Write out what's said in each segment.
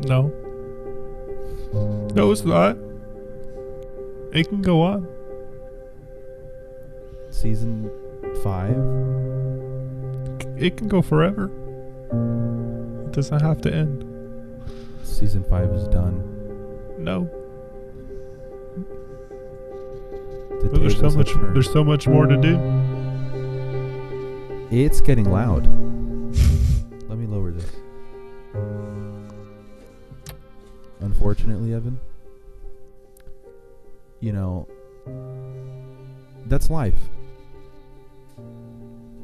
No. No, it's not. It can go on. Season 5? It can go forever. It doesn't have to end. Season 5 is done. No. The But there's so tables have much. turned. There's so much more to do. It's getting loud. Let me lower this. Unfortunately, Evan, you know, that's life.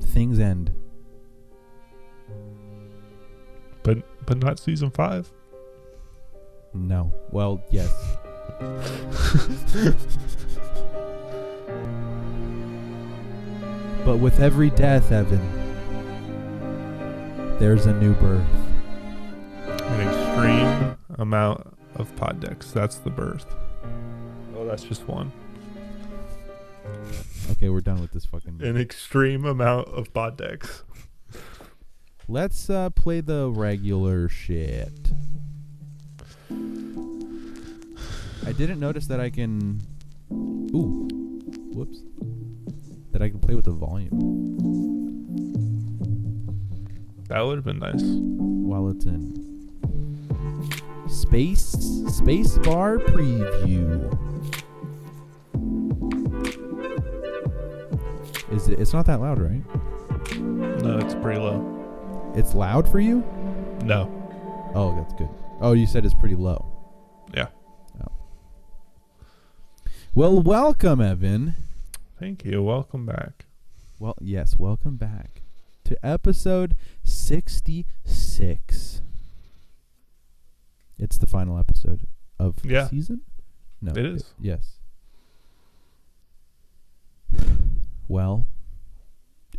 Things end. But not season 5. No. Well, yes. But with every death, Evan, there's a new birth. An extreme amount of PodDecks. That's the birth. Oh, that's just one. Okay, we're done with this fucking... An extreme amount of PodDecks. Let's play the regular shit. I didn't notice that I can... Ooh. Whoops. That I can play with the volume. That would have been nice. While it's in. Space bar preview. Is it? It's not that loud, right? No, it's pretty low. It's loud for you? No. Oh, that's good. Oh, you said it's pretty low. Yeah. Oh. Well, welcome, Evan. Thank you. Welcome back. Well, yes, welcome back to episode 66. It's the final episode of the season? No. It is. Yes. Well,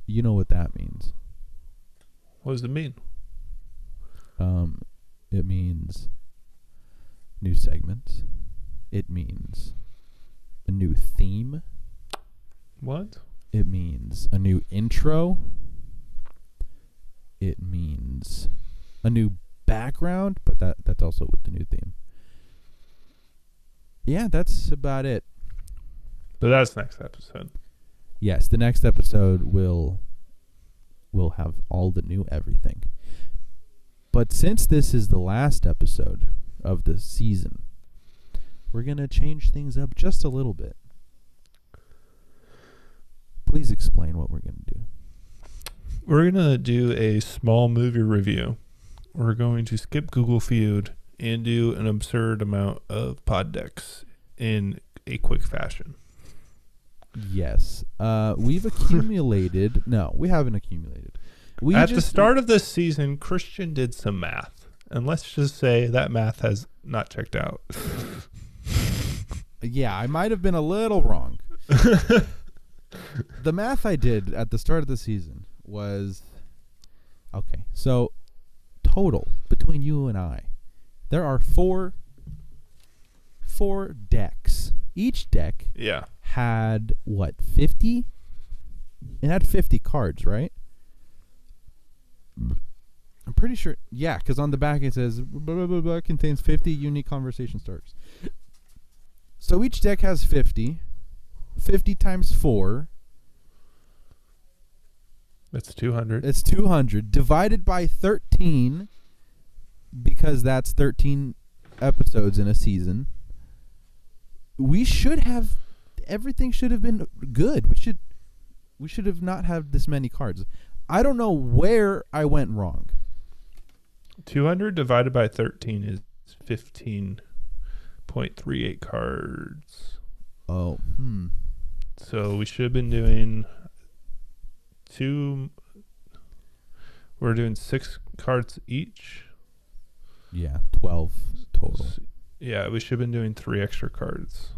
you know what that means. What does it mean? It means new segments. It means a new theme. What? It means a new intro. It means a new background, but that's also with the new theme. Yeah, that's about it. But that's next episode. Yes, the next episode will have all the new everything. But since this is the last episode of the season, we're going to change things up just a little bit. Please explain what we're going to do. We're going to do a small movie review. We're going to skip Google Feud and do an absurd amount of PodDecks in a quick fashion. Yes. We've accumulated... No, we haven't accumulated. At the start of this season, Christian did some math. And let's just say that math has not checked out. Yeah, I might have been a little wrong. The math I did at the start of the season was... Okay, so total between you and I, there are four decks. Each deck had, what, 50? It had 50 cards, right? I'm pretty sure. Yeah, because on the back it says, blah, blah, blah, blah, contains 50 unique conversation starters. So each deck has 50. 50 times 4. That's 200. It's 200. Divided by 13, because that's 13 episodes in a season. We should have... Everything should have been good. We should have not had this many cards. I don't know where I went wrong. 200 divided by 13 is 15.38 cards. Oh, So we should have been doing we're doing 6 cards each. Yeah, 12 total. Yeah, we should have been doing 3 extra cards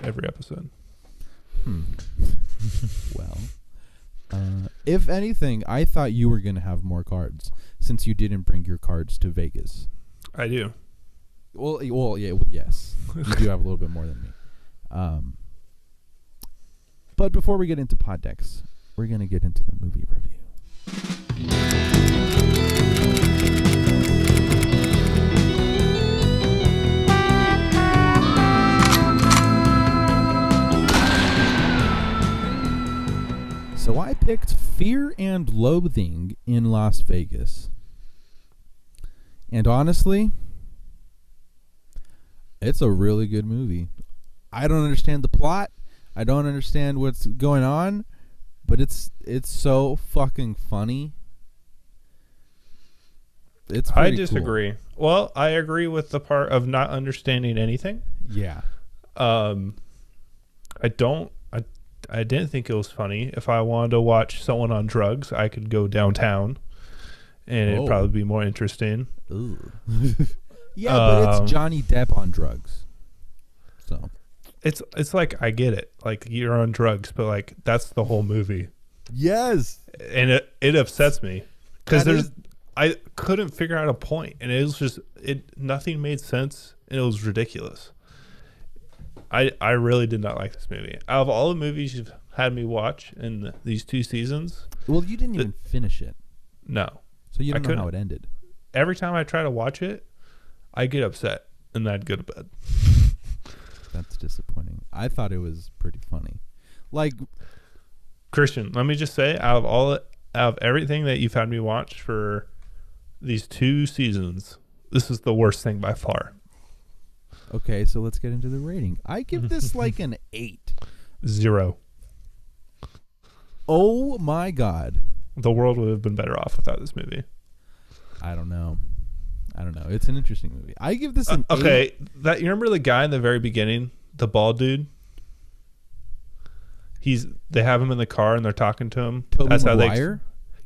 every episode. Well, if anything, I thought you were going to have more cards since you didn't bring your cards to Vegas. I do. Well, yeah, yes. You do have a little bit more than me. But before we get into PodDecks, we're going to get into the movie review. So I picked Fear and Loathing in Las Vegas. And honestly, it's a really good movie. I don't understand the plot. I don't understand what's going on, but it's so fucking funny. It's I pretty disagree. cool. Well, I agree with the part of not understanding anything. Yeah. I didn't think it was funny. If I wanted to watch someone on drugs, I could go downtown, and it'd probably be more interesting. Ooh. Yeah, but it's Johnny Depp on drugs. So it's like, I get it. Like, you're on drugs, but like, that's the whole movie. Yes. And it upsets me because I couldn't figure out a point, and it was just nothing made sense, and it was ridiculous. I really did not like this movie. Out of all the movies you've had me watch in these 2 seasons, well, you didn't even finish it. No. So you don't know how it ended. Every time I try to watch it, I get upset, and then I'd go to bed. That's disappointing. I thought it was pretty funny. Like, Christian, let me just say, out of everything that you've had me watch for these 2 seasons, this is the worst thing by far. Okay, so let's get into the rating. I give this like an 8. 0. Oh my God. The world would have been better off without this movie. I don't know. It's an interesting movie. I give this an 8. Okay, you remember the guy in the very beginning, the bald dude? They have him in the car and they're talking to him. Tobey Maguire?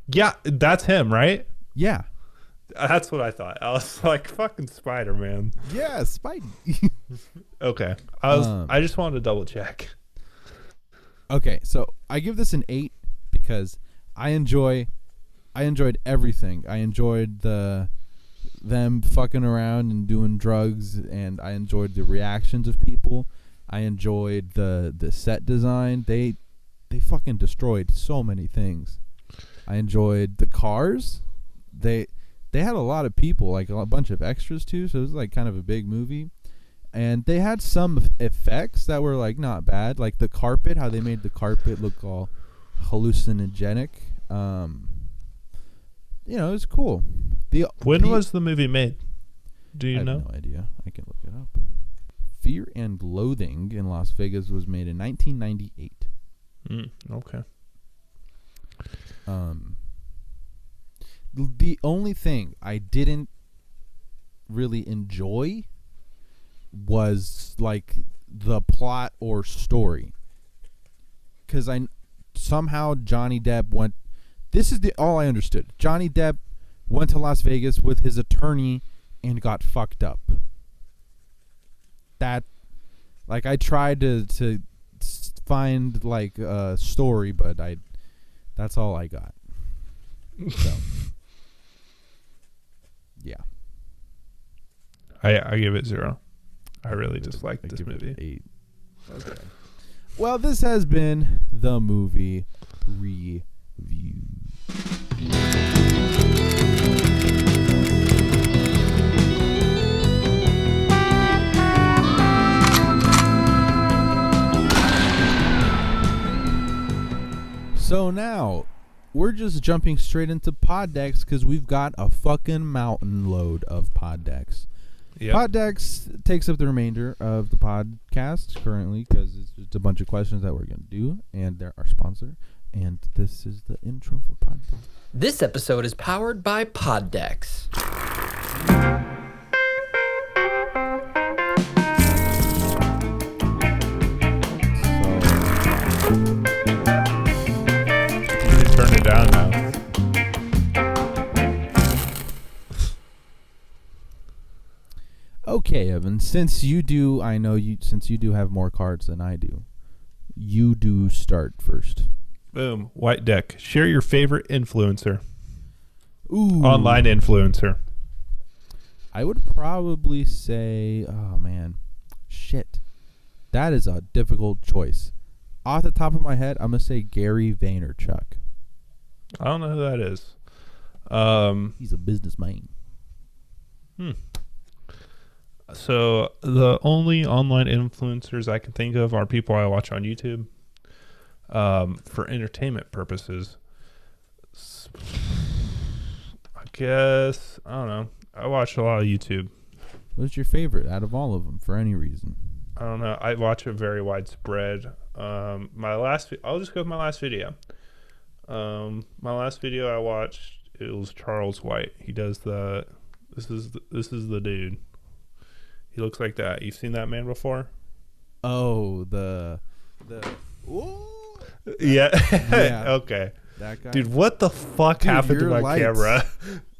Yeah, that's him, right? Yeah. That's what I thought. I was like, fucking Spider-Man. Yeah, Spidey. Okay. I just wanted to double check. Okay, so I give this an 8 because I enjoyed everything. I enjoyed them fucking around and doing drugs, and I enjoyed the reactions of people. I enjoyed the set design. They fucking destroyed so many things. I enjoyed the cars. They had a lot of people, like a bunch of extras too, so it was like kind of a big movie. And they had some effects that were like not bad, like the carpet, how they made the carpet look all hallucinogenic. It was cool. When was the movie made? Do you know? I have no idea. I can look it up. Fear and Loathing in Las Vegas was made in 1998. Okay. The only thing I didn't really enjoy was like the plot or story, because somehow Johnny Depp went. This is all I understood. Johnny Depp went to Las Vegas with his attorney and got fucked up. That, like, I tried to find like a story, but that's all I got. So, yeah. I give it 0. I really disliked this movie. 8. Okay. Well, this has been the movie review. So now we're just jumping straight into PodDecks because we've got a fucking mountain load of PodDecks. Yep. PodDecks takes up the remainder of the podcast currently because it's just a bunch of questions that we're going to do, and they're our sponsor. And this is the intro for PodDecks. This episode is powered by PodDecks. Turn it down now. Okay, Evan, since you do have more cards than I do, you do start first. Boom. White deck. Share your favorite influencer. Ooh. Online influencer. I would probably say, oh man, shit. That is a difficult choice. Off the top of my head, I'm going to say Gary Vaynerchuk. I don't know who that is. He's a businessman. So the only online influencers I can think of are people I watch on YouTube. for entertainment purposes. I guess, I don't know. I watch a lot of YouTube. What's your favorite out of all of them for any reason? I don't know. I watch a very widespread. I'll just go with my last video. My last video I watched, it was Charles White. He does this is the dude. He looks like that. You've seen that man before? Oh, the ooh. Yeah. Yeah. Okay. That guy. Dude, what the fuck happened to your my lights. camera?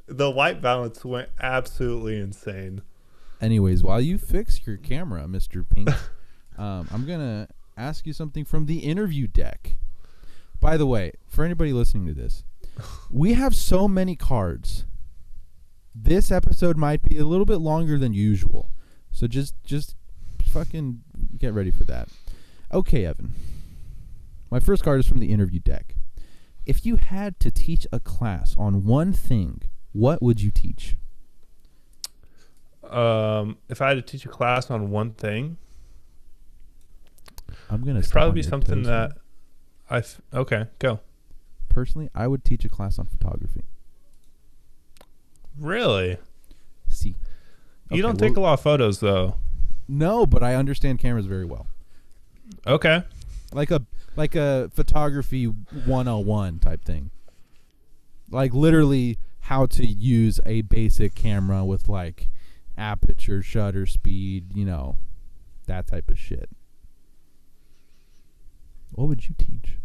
The white balance went absolutely insane. Anyways, while you fix your camera, Mr. Pink, I'm going to ask you something from the interview deck. By the way, for anybody listening to this, we have so many cards. This episode might be a little bit longer than usual. So just fucking get ready for that. Okay, Evan. My first card is from the interview deck. If you had to teach a class on one thing, what would you teach? If I had to teach a class on one thing, I'm going to it'd probably be something that okay, go. Personally, I would teach a class on photography. Really? See. You don't take a lot of photos though. No, but I understand cameras very well. Okay. Like a photography 101 type thing. Like literally how to use a basic camera with like aperture, shutter speed, that type of shit. What would you teach?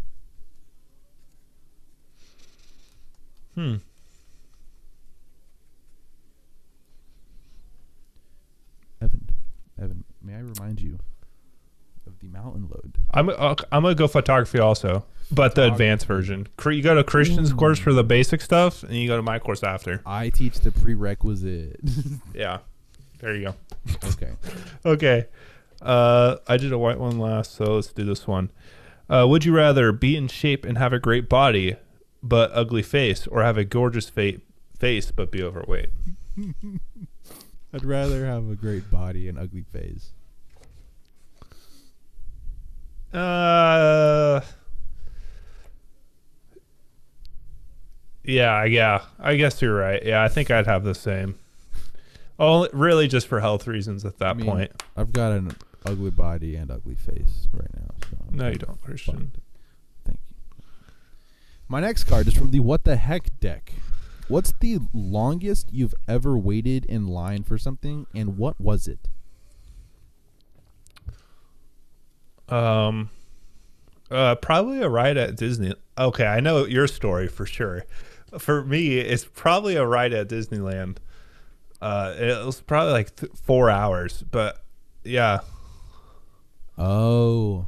Evan, may I remind you of the mountain load? I'm gonna go photography also, but the advanced version. You go to Christian's course for the basic stuff, and you go to my course after. I teach the prerequisite. Yeah, there you go. Okay. Okay. I did a white one last, so let's do this one. Would you rather be in shape and have a great body, but ugly face, or have a gorgeous face but be overweight? I'd rather have a great body and ugly face. Yeah. I guess you're right. Yeah, I think I'd have the same. Oh, really, just for health reasons at that point. I've got an ugly body and ugly face right now. So No, you don't, Christian. Thank you. My next card is from the What the Heck deck. What's the longest you've ever waited in line for something, and what was it? Probably a ride at Disney. Okay, I know your story for sure. For me, it's probably a ride at Disneyland. It was probably like 4 hours, but yeah. Oh.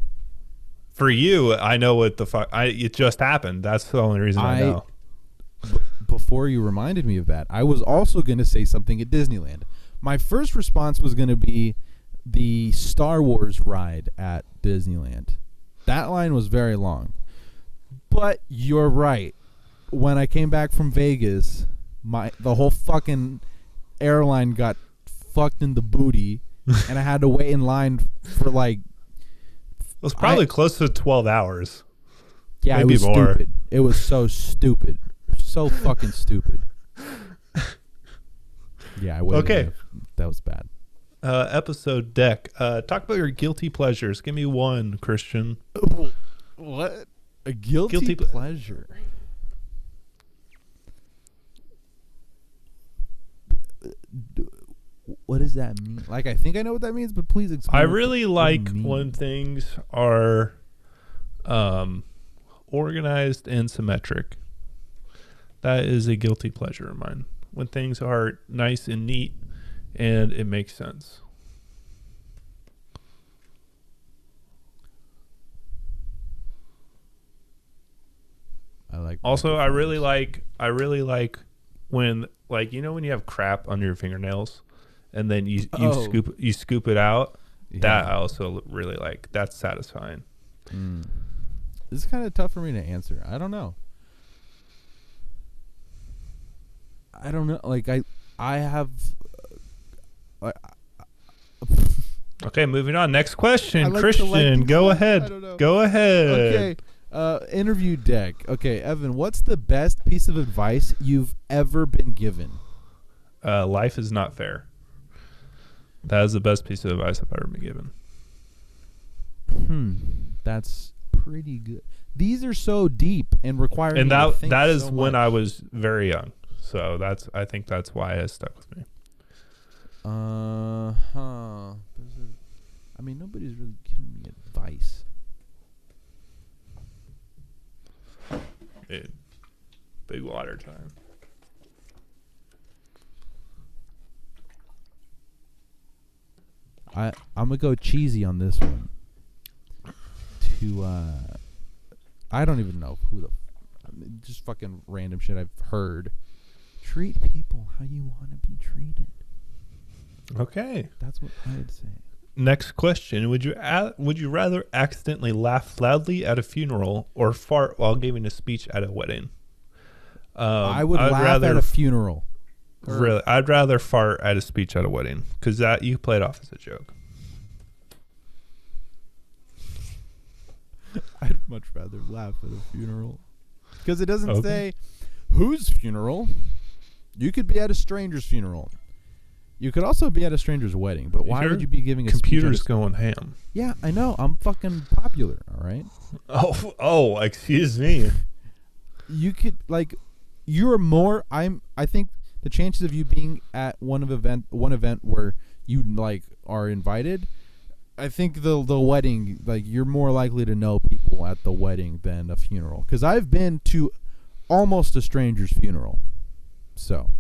For you, I know what the fuck. It just happened. That's the only reason I know. Before you reminded me of that, I was also going to say something at Disneyland. My first response was going to be the Star Wars ride at Disneyland. That line was very long. But you're right. When I came back from Vegas, the whole fucking airline got fucked in the booty, and I had to wait in line for like... It was probably close to 12 hours. Yeah, maybe it was more. Stupid. It was so stupid. So fucking stupid. Yeah, I waited. Okay. That was bad. Episode deck. Talk about your guilty pleasures. Give me one, Christian. What? A guilty pleasure. What does that mean? Like, I think I know what that means, but please explain. I really like when things are organized and symmetric. That is a guilty pleasure of mine. When things are nice and neat and it makes sense. Also, I really like when, like, when you have crap under your fingernails and then you scoop it out. Yeah. That I also really like. That's satisfying. This is kind of tough for me to answer. I don't know. Like I have. Okay, moving on. Next question, Christian. Go ahead. I don't know. Go ahead. interview deck. Okay, Evan, what's the best piece of advice you've ever been given? Life is not fair. That is the best piece of advice I've ever been given. That's pretty good. These are so deep and require and me to think that is so when much. I was very young. So I think that's why it stuck with me. I mean, nobody's really giving me advice. Dude, big water time. I'm gonna go cheesy on this one. I don't even know who just fucking random shit I've heard. Treat people how you want to be treated. Okay. That's what I'd say. Next question: Would you rather accidentally laugh loudly at a funeral or fart while giving a speech at a wedding? I would laugh at a funeral. Really, I'd rather fart at a speech at a wedding because that you play it off as a joke. I'd much rather laugh at a funeral because it doesn't say whose funeral. You could be at a stranger's funeral. You could also be at a stranger's wedding, but why would you be giving a computer's speech? Going ham. Yeah, I know. I'm fucking popular. All right. Oh, excuse me. You could you're more. I think the chances of you being at one event where you are invited. I think the wedding, you're more likely to know people at the wedding than a funeral. Because I've been to almost a stranger's funeral. So.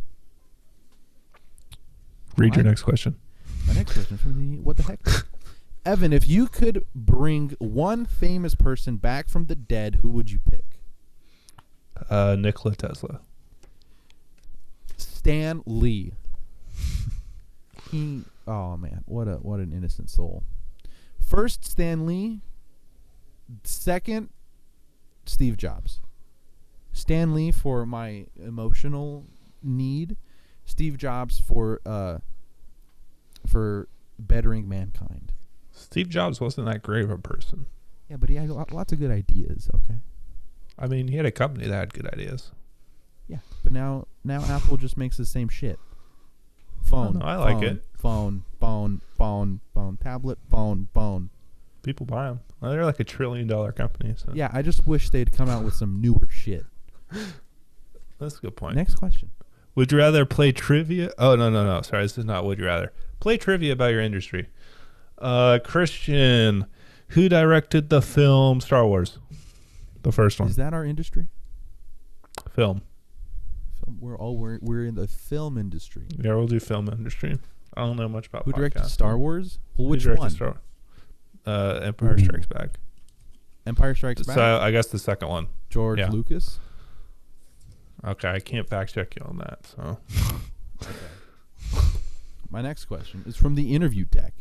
Read your next question. My next question is from the What the Heck? Evan, if you could bring one famous person back from the dead, who would you pick? Nikola Tesla. Stan Lee. Oh man, what an innocent soul. First, Stan Lee. Second, Steve Jobs. Stan Lee for my emotional need. Steve Jobs for bettering mankind. Steve Jobs wasn't that great of a person. Yeah, but he had lots of good ideas. Okay. I mean, he had a company that had good ideas. Yeah, but now Apple just makes the same shit. Phone. I like it. Phone. Tablet. Phone. People buy them. Well, they're like $1 trillion company. So. Yeah, I just wish they'd come out with some newer shit. That's a good point. Next question. Would you rather play trivia? Oh, no. Sorry, this is not would you rather. Play trivia about your industry. Christian, who directed the film Star Wars? The first one. Is that our industry? Film. We're in the film industry. Yeah, we'll do film industry. I don't know much about Who directed podcasting. Star Wars? Well, which Who directed one? Star Wars? Empire Strikes Back. Empire Strikes Back? So I guess the second one. George Lucas? Okay, I can't fact check you on that. So, okay. My next question is from the interview deck.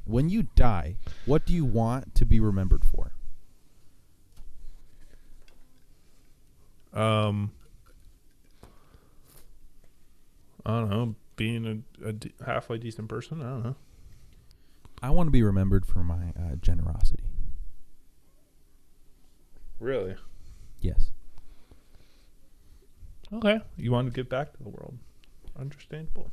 When you die, what do you want to be remembered for? I don't know. Being a halfway decent person. I don't know. I want to be remembered for my generosity. Really? Yes. Okay. You want to give back to the world. Understandable.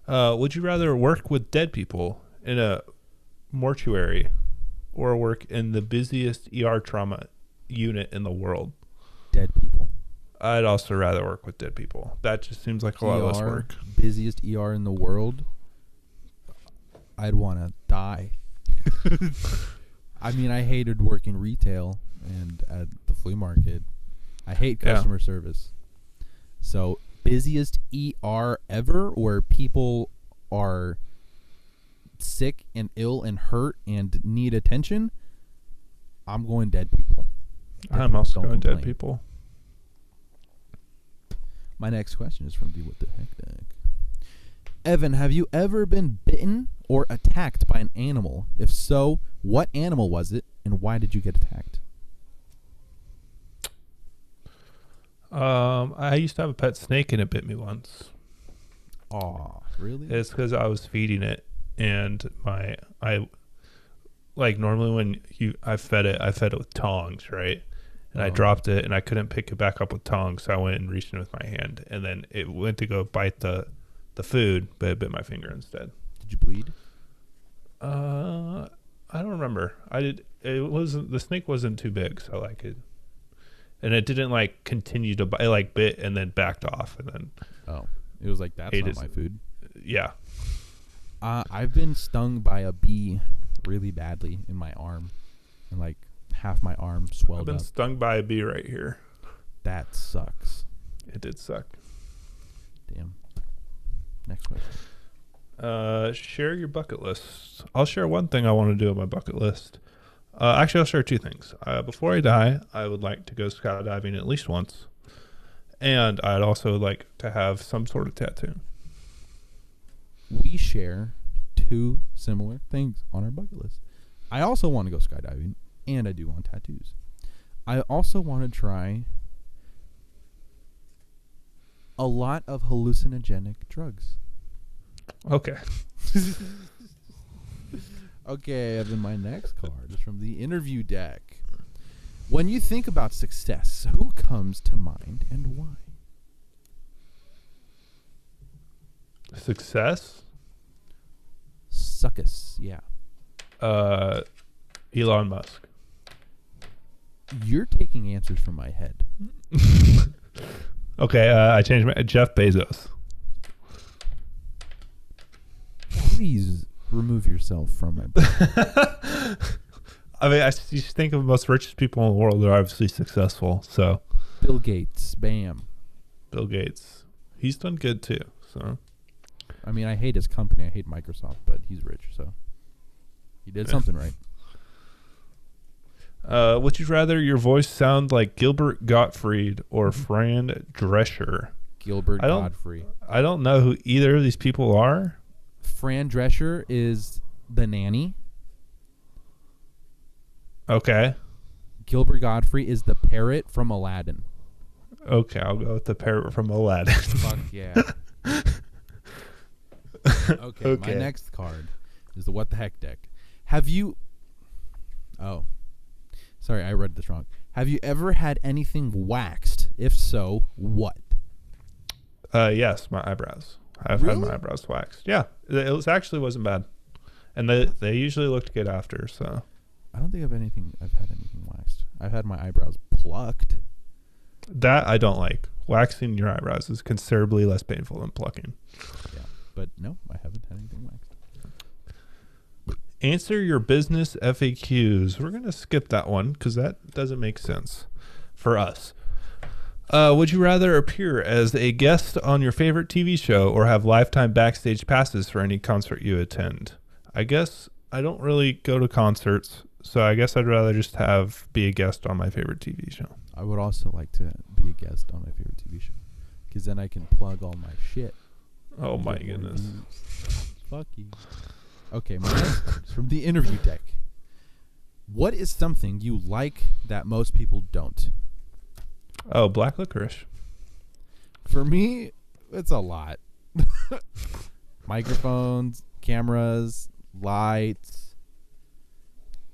Would you rather work with dead people in a mortuary or work in the busiest ER trauma unit in the world? Dead people. I'd also rather work with dead people. That just seems like a lot less work. Busiest ER in the world. I'd want to die. I mean, I hated working retail and at the flea market. I hate customer service. So, busiest ER ever where people are sick and ill and hurt and need attention, I'm going dead people. I'm also going dead people. My next question is from the What the Heck deck. Evan, have you ever been bitten or attacked by an animal? If so, what animal was it and why did you get attacked? I used to have a pet snake and it bit me once. Aw, really? It's because I was feeding it and like normally when I fed it with tongs, right? And I dropped it and I couldn't pick it back up with tongs, so I went and reached in with my hand, and then it went to go bite the food, but it bit my finger instead. Did you bleed? I don't remember. The snake wasn't too big, so like it, and it didn't like continue to bite. It like bit and then backed off, and then it was like, that's not my food. Yeah. I've been stung by a bee really badly in my arm, and like half my arm swelled up. I've been stung by a bee right here. That sucks. It did suck. Damn. Next question. Share your bucket list. I'll share one thing I want to do on my bucket list. Actually, I'll share two things. Before I die, I would like to go skydiving at least once, and I'd also like to have some sort of tattoo. We share two similar things on our bucket list. I also want to go skydiving, and I do want tattoos. I also want to try a lot of hallucinogenic drugs. Okay. Okay, Evan, my next card is from the interview deck. When you think about success, who comes to mind and why? Success? Success, yeah. Elon Musk. You're taking answers from my head. Okay, I changed my Jeff Bezos. Please remove yourself from my brain. I mean, you think of the most richest people in the world. They're obviously successful. So, Bill Gates, bam. Bill Gates, he's done good too. So, I mean, I hate his company. I hate Microsoft, but he's rich, so he did something right. Would you rather your voice sound like Gilbert Gottfried or Fran Drescher? Gilbert Godfrey. I don't know who either of these people are. Fran Drescher is the nanny. Okay. Gilbert Godfrey is the parrot from Aladdin. Okay, I'll go with the parrot from Aladdin. Fuck yeah. Okay, my next card is the What the Heck deck. Have you... Oh. Sorry, I read this wrong. Have you ever had anything waxed? If so, what? Yes, my eyebrows. I've had my eyebrows waxed. Yeah, it actually wasn't bad. And they usually looked good after, so... I don't think I've had anything waxed. I've had my eyebrows plucked. That I don't like. Waxing your eyebrows is considerably less painful than plucking. Yeah, but no, I haven't had anything waxed. Answer your business FAQs. We're going to skip that one because that doesn't make sense for us. Would you rather appear as a guest on your favorite TV show or have lifetime backstage passes for any concert you attend? I guess I don't really go to concerts, so I guess I'd rather just be a guest on my favorite TV show. I would also like to be a guest on my favorite TV show because then I can plug all my shit. Oh my goodness. Fuck you. Okay, my next card is from the interview deck. What is something you like that most people don't? Oh, black licorice. For me, it's a lot. Microphones, cameras, lights,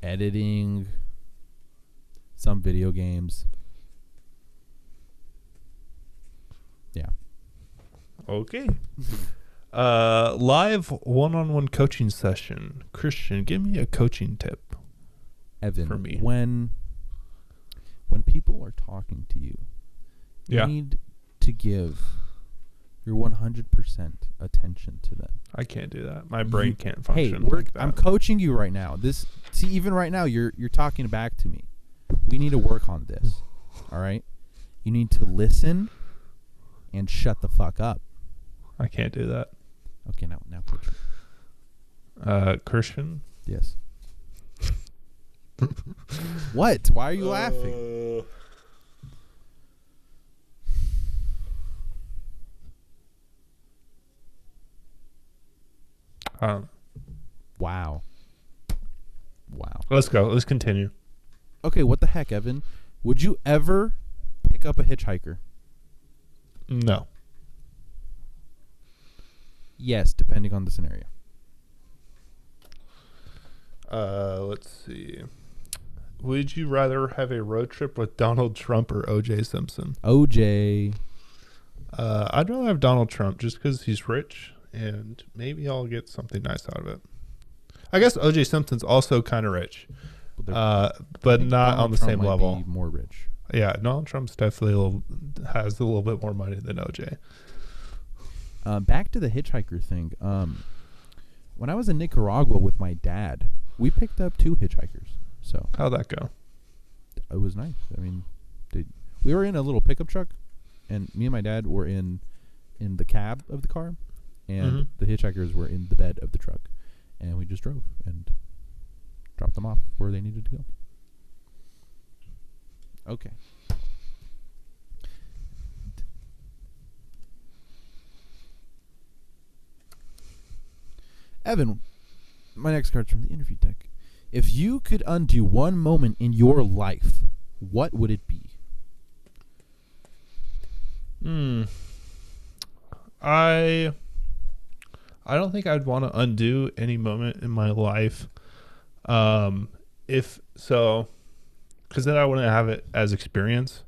editing, some video games. Yeah. Okay. Live one-on-one coaching session. Christian, give me a coaching tip. Evan, for me. When people are talking to you, you need to give your 100% attention to them. I can't do that. My brain can't function. Hey, like that. I'm coaching you right now. Even right now, you're talking back to me. We need to work on this. All right? You need to listen and shut the fuck up. I can't do that. Okay, now coach. Christian? Yes. What? Why are you laughing? Wow. Let's go. Let's continue. Okay, what the heck, Evan? Would you ever pick up a hitchhiker? No. Yes, depending on the scenario. Let's see. Would you rather have a road trip with Donald Trump or O.J. Simpson? OJ. I'd rather have Donald Trump just because he's rich and maybe I'll get something nice out of it. I guess O.J. Simpson's also kind of rich, but not on the same level. Be more rich. Yeah, Donald Trump's definitely has a little bit more money than O.J. Back to the hitchhiker thing. When I was in Nicaragua with my dad, we picked up 2 hitchhikers. So how'd that go? It was nice. I mean, we were in a little pickup truck, and me and my dad were in the cab of the car, and the hitchhikers were in the bed of the truck, and we just drove and dropped them off where they needed to go. Okay. Evan, my next card's from the interview deck. If you could undo one moment in your life, what would it be? I don't think I'd want to undo any moment in my life. If so, because then I wouldn't have it as experience.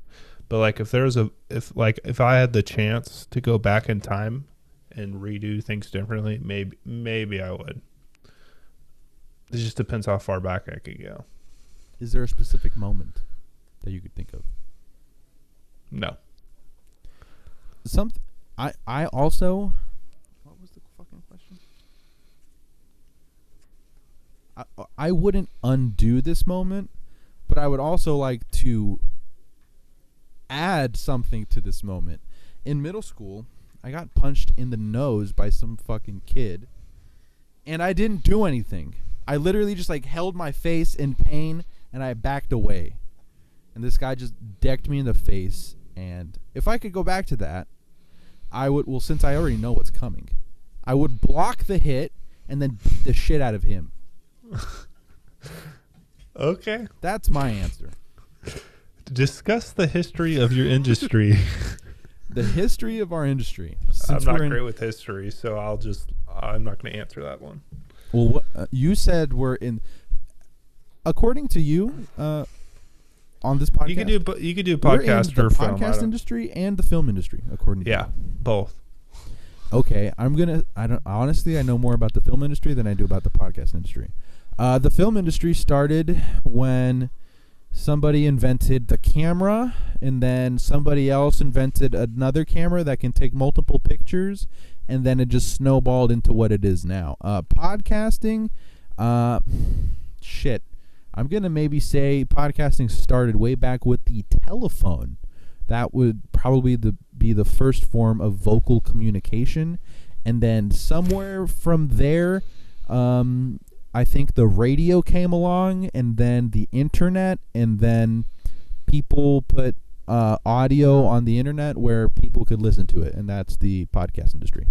But like if I had the chance to go back in time and redo things differently, maybe I would. It just depends how far back I could go. Is there a specific moment that you could think of? No. I also. What was the fucking question? I wouldn't undo this moment, but I would also like to add something to this moment. In middle school, I got punched in the nose by some fucking kid, and I didn't do anything. I literally just like held my face in pain and I backed away. And this guy just decked me in the face. And if I could go back to that, I would, well, since I already know what's coming, I would block the hit and then beat the shit out of him. Okay. That's my answer. Discuss the history of your industry. The history of our industry. I'm not great with history, so I'm not going to answer that one. Well, you said we're in. According to you, on this podcast, you could do podcast or film. Podcast industry and the film industry, according to you. Both. Okay, I know more about the film industry than I do about the podcast industry. The film industry started when somebody invented the camera, and then somebody else invented another camera that can take multiple pictures, and then it just snowballed into what it is now. Podcasting, shit. I'm going to maybe say podcasting started way back with the telephone. That would probably be the first form of vocal communication. And then somewhere from there, I think the radio came along, and then the internet, and then people put audio on the internet where people could listen to it, and that's the podcast industry.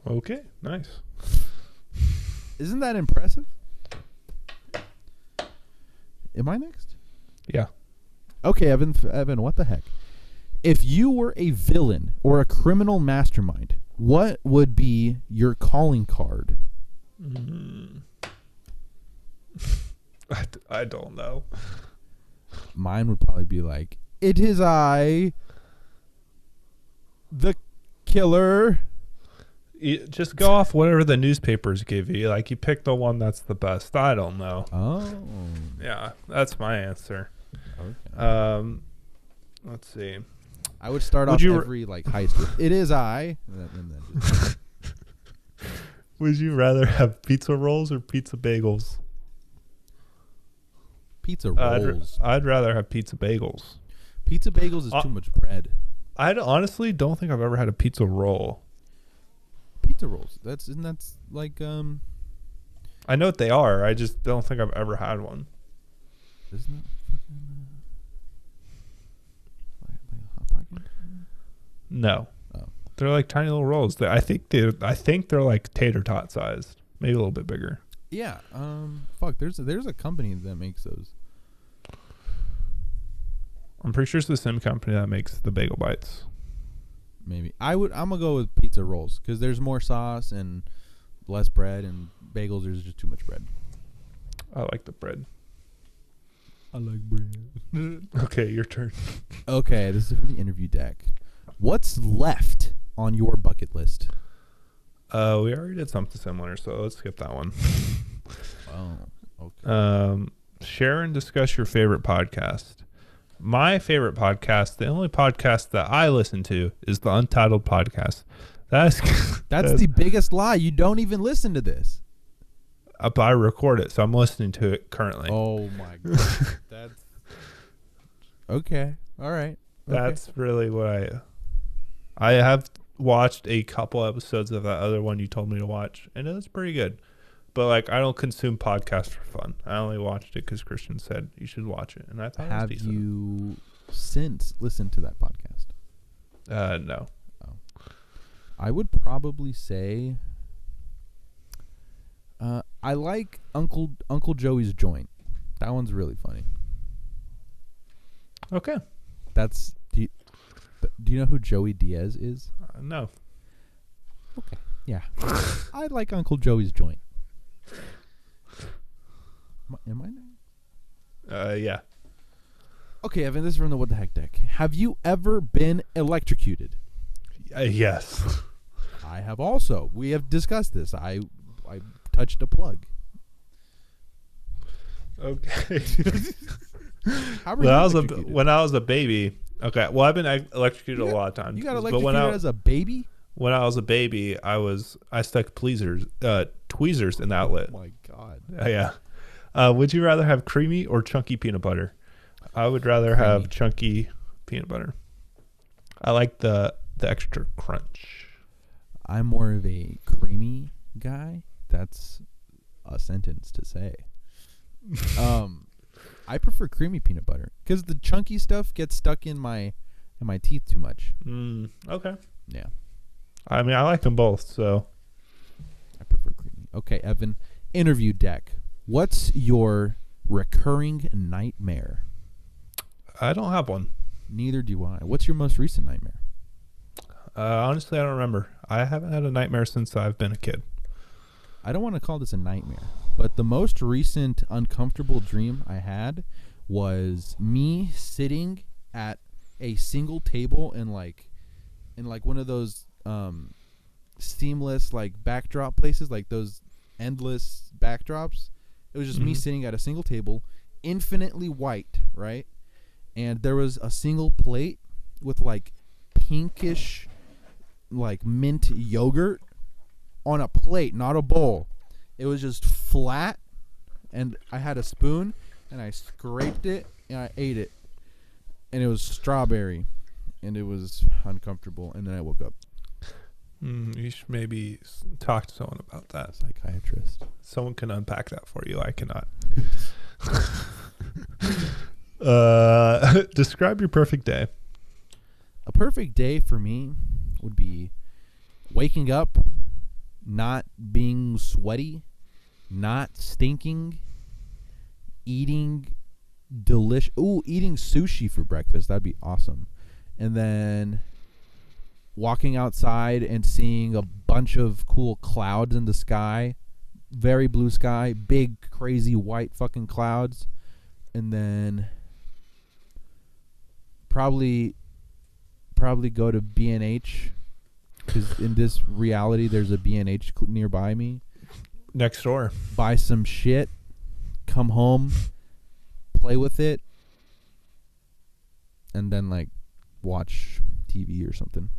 Okay, nice. Isn't that impressive? Am I next? Yeah. Okay, Evan, what the heck? If you were a villain or a criminal mastermind, what would be your calling card? I don't know. Mine would probably be like, "It is I, the killer." You just go off whatever the newspapers give you. Like, you pick the one that's the best. I don't know. Oh. Yeah, that's my answer. Okay. Let's see. I would start off every heist with, "It is I." And then just Would you rather have pizza rolls or pizza bagels? Pizza rolls. I'd rather have pizza bagels. Pizza bagels is too much bread. I honestly don't think I've ever had a pizza roll. Pizza rolls. Isn't that like I know what they are. I just don't think I've ever had one. Isn't that fucking like a Hot Pocket? No. Oh. They're like tiny little rolls. I think they're like tater tot sized, maybe a little bit bigger. Yeah. There's a company that makes those. I'm pretty sure it's the same company that makes the bagel bites. Maybe I'm gonna go with pizza rolls because there's more sauce and less bread, and bagels there's just too much bread. I like the bread. I like bread. Okay, your turn. Okay, this is from the interview deck. What's left on your bucket list? We already did something similar, so let's skip that one. Oh, okay. Share and discuss your favorite podcast. My favorite podcast, the only podcast that I listen to, is the Untitled podcast. That's the biggest lie. You don't even listen to this. But I record it, so I'm listening to it currently. Oh my god. That's okay. All right. That's really what I have watched a couple episodes of that other one you told me to watch, and it was pretty good. But like, I don't consume podcasts for fun. I only watched it because Christian said you should watch it, and I thought have it was decent. you since listened to that podcast? No. Oh. I would probably say I like Uncle Joey's Joint. That one's really funny. Okay. That's do you know who Joey Diaz is? No. Okay. Yeah. I like Uncle Joey's Joint. Am I now? Yeah. Okay, Evan, this is from the What the Heck deck. Have you ever been electrocuted? Yes. I have also. We have discussed this. I touched a plug. Okay. When I was a baby. Okay. Well, I've been electrocuted a lot of times. You got electrocuted as a baby? When I was a baby, I stuck tweezers in the outlet. Oh my god. Yeah. Would you rather have creamy or chunky peanut butter? I would rather have chunky peanut butter. I like the extra crunch. I'm more of a creamy guy. That's a sentence to say. I prefer creamy peanut butter because the chunky stuff gets stuck in my teeth too much. Okay. Yeah. I mean, I like them both, so I prefer creamy. Okay, Evan, interview deck. What's your recurring nightmare? I don't have one. Neither do I. What's your most recent nightmare? Honestly, I don't remember. I haven't had a nightmare since I've been a kid. I don't want to call this a nightmare, but the most recent uncomfortable dream I had was me sitting at a single table in like one of those seamless like backdrop places, like those endless backdrops. It was just me sitting at a single table, infinitely white, right? And there was a single plate with like pinkish like mint yogurt on a plate, not a bowl. It was just flat, and I had a spoon and I scraped it and I ate it, and it was strawberry, and it was uncomfortable, and then I woke up. You should maybe talk to someone about that. Psychiatrist. Someone can unpack that for you. I cannot. Describe your perfect day. A perfect day for me would be waking up, not being sweaty, not stinking, eating eating sushi for breakfast. That'd be awesome. And then walking outside and seeing a bunch of cool clouds in the sky, very blue sky, big crazy white fucking clouds, and then probably go to B&H, because in this reality there's a B&H nearby me. Next door. Buy some shit, come home, play with it, and then like watch TV or something.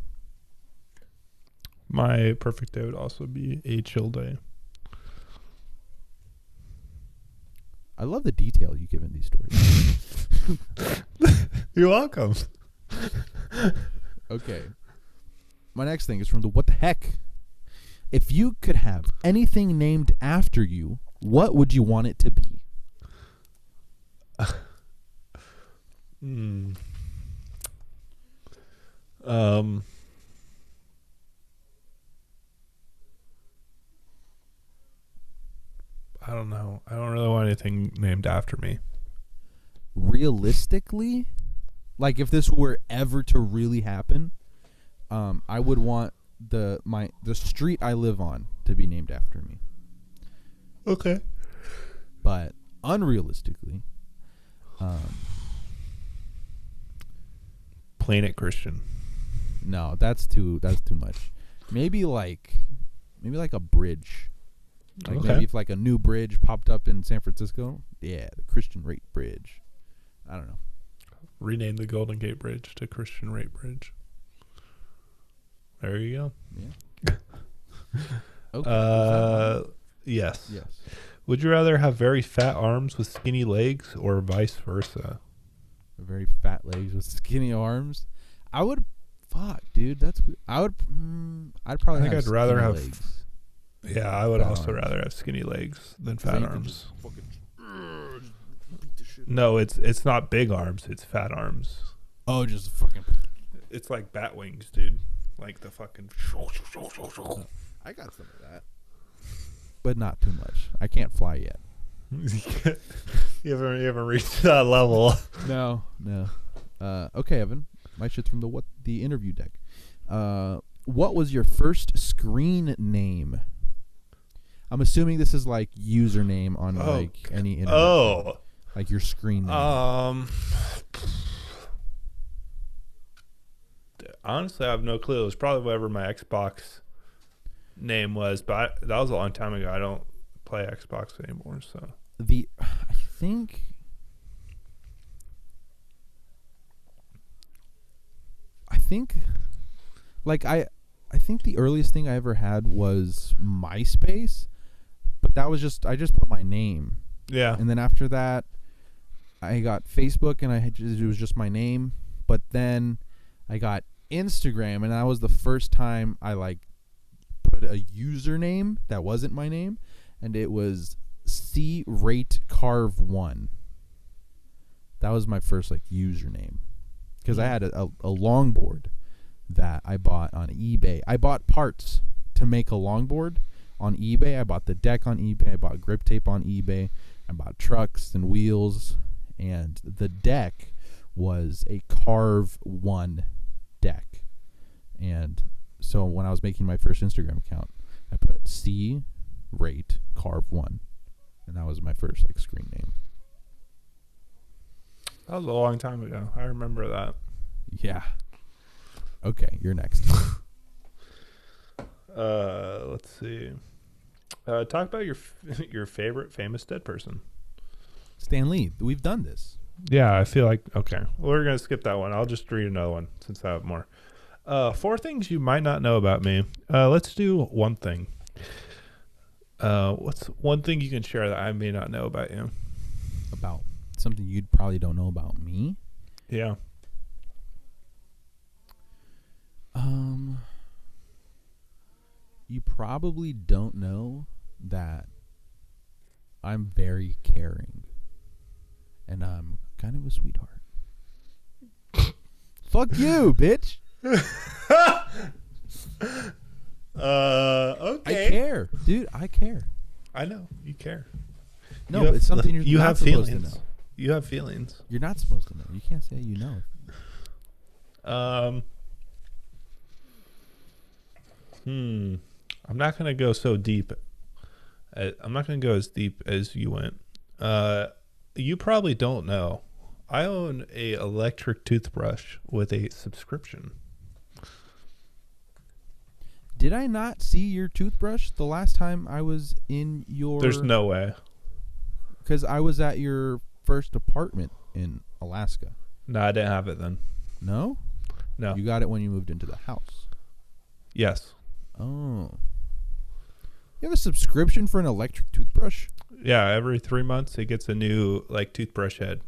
My perfect day would also be a chill day. I love the detail you give in these stories. You're welcome. Okay. My next thing is from the What the Heck. If you could have anything named after you, what would you want it to be? I don't know. I don't really want anything named after me. Realistically, like if this were ever to really happen, I would want the street I live on to be named after me. Okay. But unrealistically, Planet Christian. no, that's too much. Maybe like a bridge. Like Okay. maybe if like a new bridge popped up in San Francisco, yeah, the Christian Raitt Bridge. I don't know. Rename the Golden Gate Bridge to Christian Raitt Bridge. There you go. Yeah. Okay. Yes. Yes. Would you rather have very fat arms with skinny legs or vice versa? Very fat legs with skinny arms. I would. Fuck, dude. That's weird. I would. I'd probably. I think have I'd rather skinny have. legs. Yeah, I would Fat also arms. rather have skinny legs than So fat you can arms. just fucking beat the shit. No, it's not big arms. It's fat arms. Oh, just fucking. It's like bat wings, dude. Like the fucking. I got some of that, but not too much. I can't fly yet. you haven't reached that level. No. Okay, Evan. My shit's from the interview deck. What was your first screen name? I'm assuming this is like username on like any internet. Oh. Like your screen name. Honestly, I have no clue. It was probably whatever my Xbox name was, but that was a long time ago. I don't play Xbox anymore, so. I think like I think the earliest thing I ever had was MySpace, but that was I just put my name. Yeah. And then after that I got Facebook and it was just my name, but then I got Instagram and that was the first time I like put a username that wasn't my name, and it was Raitt1. That was my first like username because I had a longboard that I bought on eBay. I bought parts to make a longboard on eBay. I bought the deck on eBay. I bought grip tape on eBay. I bought trucks and wheels, and the deck was a Carve 1 deck. And so when I was making my first Instagram account, I put Raitt Carve 1, and that was my first like screen name. That was a long time ago. I remember that. Yeah. Okay, you're next. Let's see. Talk about your favorite famous dead person. Stan Lee. We've done this. Yeah, I feel like okay. Well, we're gonna skip that one. I'll just read another one since I have more. 4 things you might not know about me. Let's do one thing. What's one thing you can share that I may not know about you? About something you probably don't know about me? Yeah. You probably don't know that I'm very caring, and I'm kind of a sweetheart. Fuck you, bitch. Okay. I care, dude. I care. I know you care. No, You but have- it's something you not have supposed feelings. to know. You have feelings. You're not supposed to know. You can't say you know. I'm not gonna go so deep. I'm not gonna go as deep as you went. You probably don't know. I own a electric toothbrush with a subscription. Did I not see your toothbrush the last time I was in your... There's no way. Because I was at your first apartment in Alaska. No, I didn't have it then. No? No. You got it when you moved into the house. Yes. Oh. You have a subscription for an electric toothbrush? Yeah, every 3 months it gets a new like toothbrush head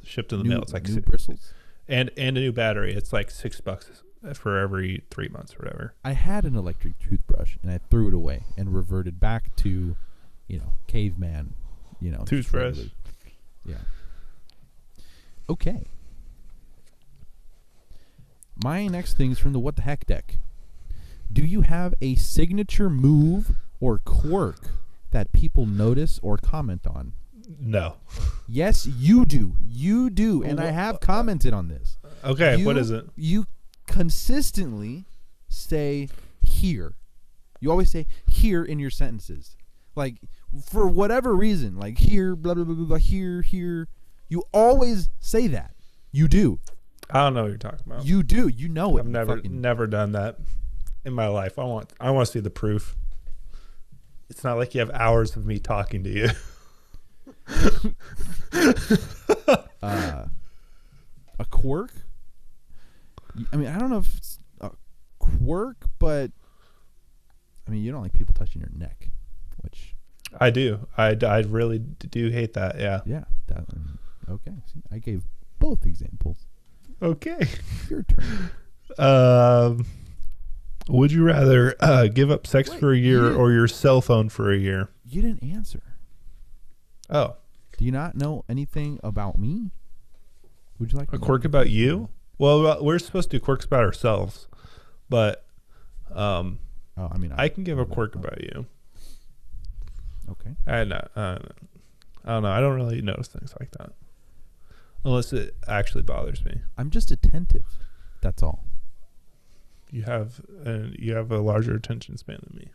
shipped in the mail. It's like new bristles? and a new battery. It's like $6 for every 3 months or whatever. I had an electric toothbrush and I threw it away and reverted back to, caveman, just Toothbrush. regular. Yeah. Okay. My next thing is from the What the Heck deck. Do you have a signature move or quirk that people notice or comment on? No. Yes, you do. You do. And I have commented on this. Okay, what is it? You consistently say here. You always say here in your sentences. Like for whatever reason, like here, blah, blah, blah, blah, here, you always say that. You do. I don't know what you're talking about. You do. You know it. I've never done that in my life. I want to see the proof. It's not like you have hours of me talking to you. A quirk? I mean, I don't know if it's a quirk, but I mean, you don't like people touching your neck, which I do. I really do hate that. Yeah. Yeah. Okay. See, I gave both examples. Okay. Your turn. Would you rather give up sex for a year or your cell phone for a year? You didn't answer. Oh. Do you not know anything about me? Would you like a quirk about you? Well, we're supposed to do quirks about ourselves, but I can give a quirk about you. Okay. I don't know. I don't really notice things like that unless it actually bothers me. I'm just attentive. That's all. You have a larger attention span than me.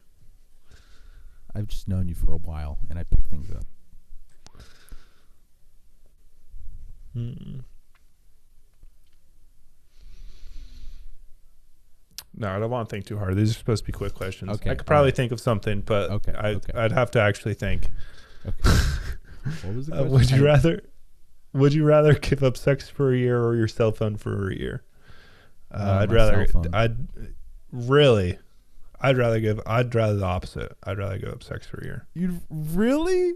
I've just known you for a while, and I pick things up. No, I don't want to think too hard. These are supposed to be quick questions. Okay. I could probably think of something, but I'd have to actually think. Okay. What was the question? Would you rather give up sex for a year or your cell phone for a year? I'd rather the opposite. I'd rather give up sex for a year. You really?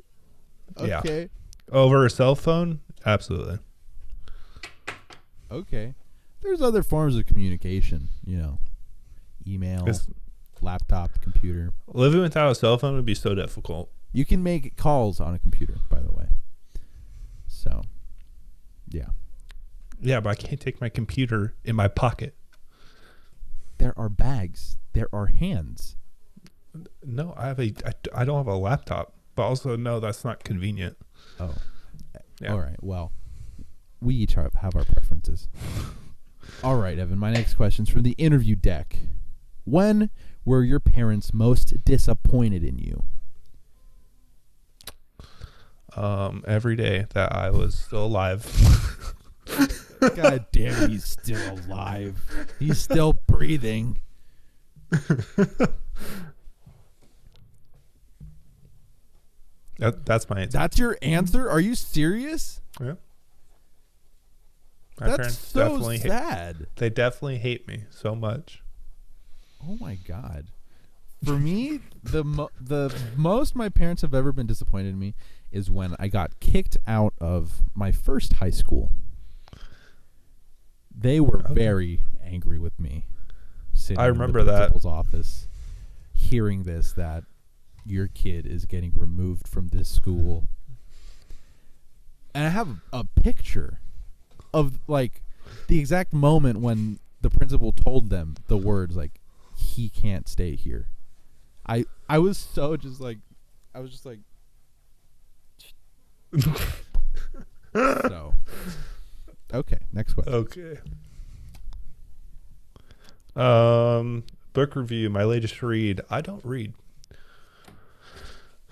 Okay. Yeah. Over a cell phone? Absolutely. Okay. There's other forms of communication, email, laptop, computer. Living without a cell phone would be so difficult. You can make calls on a computer, by the way. So, yeah. Yeah, but I can't take my computer in my pocket. There are bags. There are hands. No, I don't have a laptop, but also no, that's not convenient. Oh. Yeah. All right. Well, we each have our preferences. All right, Evan. My next question's from the interview deck. When were your parents most disappointed in you? Every day that I was still alive. God damn, he's still alive. He's still breathing. That's my answer. That's your answer? Are you serious? Yeah. My That's parents so definitely sad. They definitely hate me so much. Oh my God. For me, the most my parents have ever been disappointed in me is when I got kicked out of my first high school. They were very angry with me. Sitting I remember in the that. principal's office, hearing this, that your kid is getting removed from this school. And I have a picture of like the exact moment when the principal told them the words like, he can't stay here. I was so just like, I was just like, so. Okay, next question. Okay. Book review, my latest read. I don't read.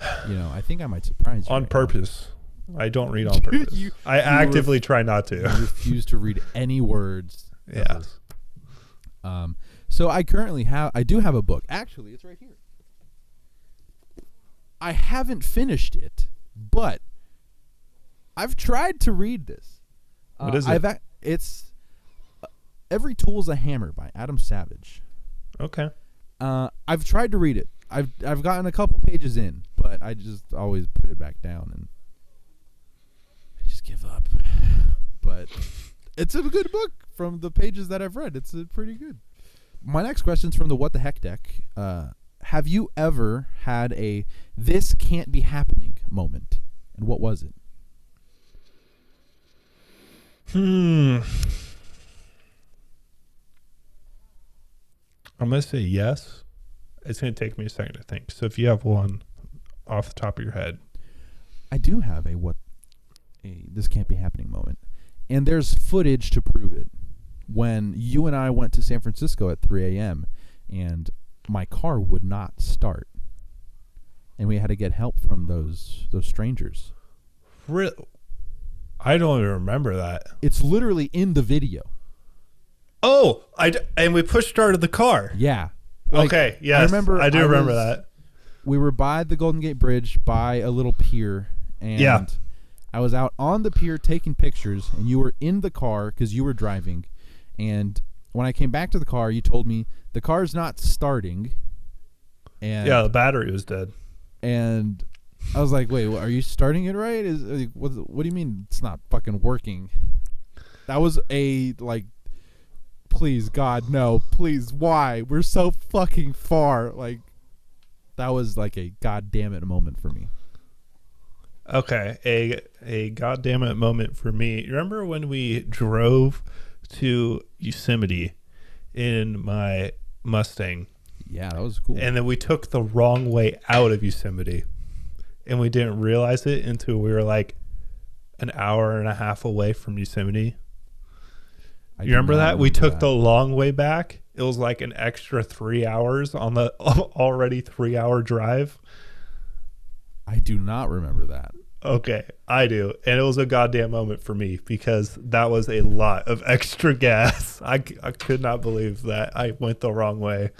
I think I might surprise you. On purpose. I don't read on purpose. I actively try not to. You refuse to read any words. Yeah. So I do have a book. Actually, it's right here. I haven't finished it, but I've tried to read this. What is it? It's Every Tool's a Hammer by Adam Savage. Okay. I've tried to read it. I've gotten a couple pages in, but I just always put it back down and I just give up. But it's a good book from the pages that I've read. It's pretty good. My next question's from the What the Heck deck. Have you ever had a "this can't be happening" moment? And what was it? I'm going to say yes. It's going to take me a second to think. So if you have one off the top of your head. I do have a "this can't be happening" moment. And there's footage to prove it. When you and I went to San Francisco at 3 a.m. and my car would not start. and we had to get help from those strangers. I don't even remember that. It's literally in the video. Oh, and we push started the car. Yeah. Okay. Yes. I do remember that. We were by the Golden Gate Bridge, by a little pier, and I was out on the pier taking pictures, and you were in the car because you were driving. And when I came back to the car, you told me the car's not starting. And the battery was dead. And I was like, "Wait, are you starting it right? What do you mean it's not fucking working?" That was please God, no, please, why? We're so fucking far. That was like a goddamn it moment for me. Okay, a goddamn it moment for me. You remember when we drove to Yosemite in my Mustang? Yeah, that was cool. And then we took the wrong way out of Yosemite, and we didn't realize it until we were like an hour and a half away from Yosemite. You remember that? We took the long way back. It was like an extra 3 hours on the already 3-hour drive. I do not remember that. Okay, I do. And it was a goddamn moment for me because that was a lot of extra gas. I could not believe that I went the wrong way.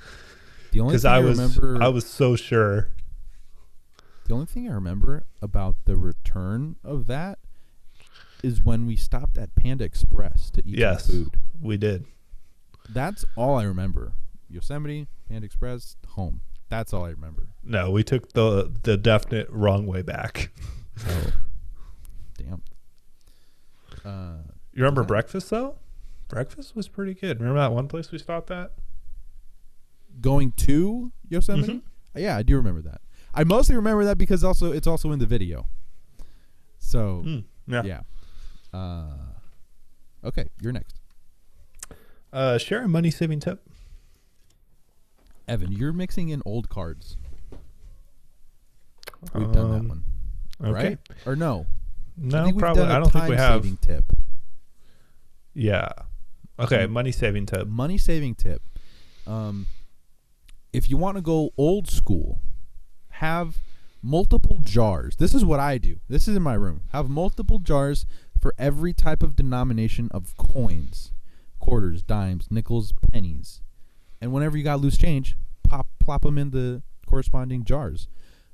The only thing I was so sure. The only thing I remember about the return of that is when we stopped at Panda Express to eat some food. We did. That's all I remember. Yosemite, Panda Express, home. That's all I remember. No, we took the definite wrong way back. Oh, damn. You remember breakfast though? Breakfast was pretty good. Remember that one place we stopped at? Going to Yosemite? Mm-hmm. Yeah, I do remember that. I mostly remember that because it's also in the video. So yeah. Okay, you're next. Share a money saving tip. Evan, you're mixing in old cards. We've done that one. Okay. Right? Or no? No, probably. I don't think we have. Time-saving tip. Yeah. Okay, money saving tip. Money saving tip. If you want to go old school, have multiple jars. This is what I do. This is in my room. Have multiple jars for every type of denomination of coins. Quarters, dimes, nickels, pennies. And whenever you got loose change, plop them in the corresponding jars.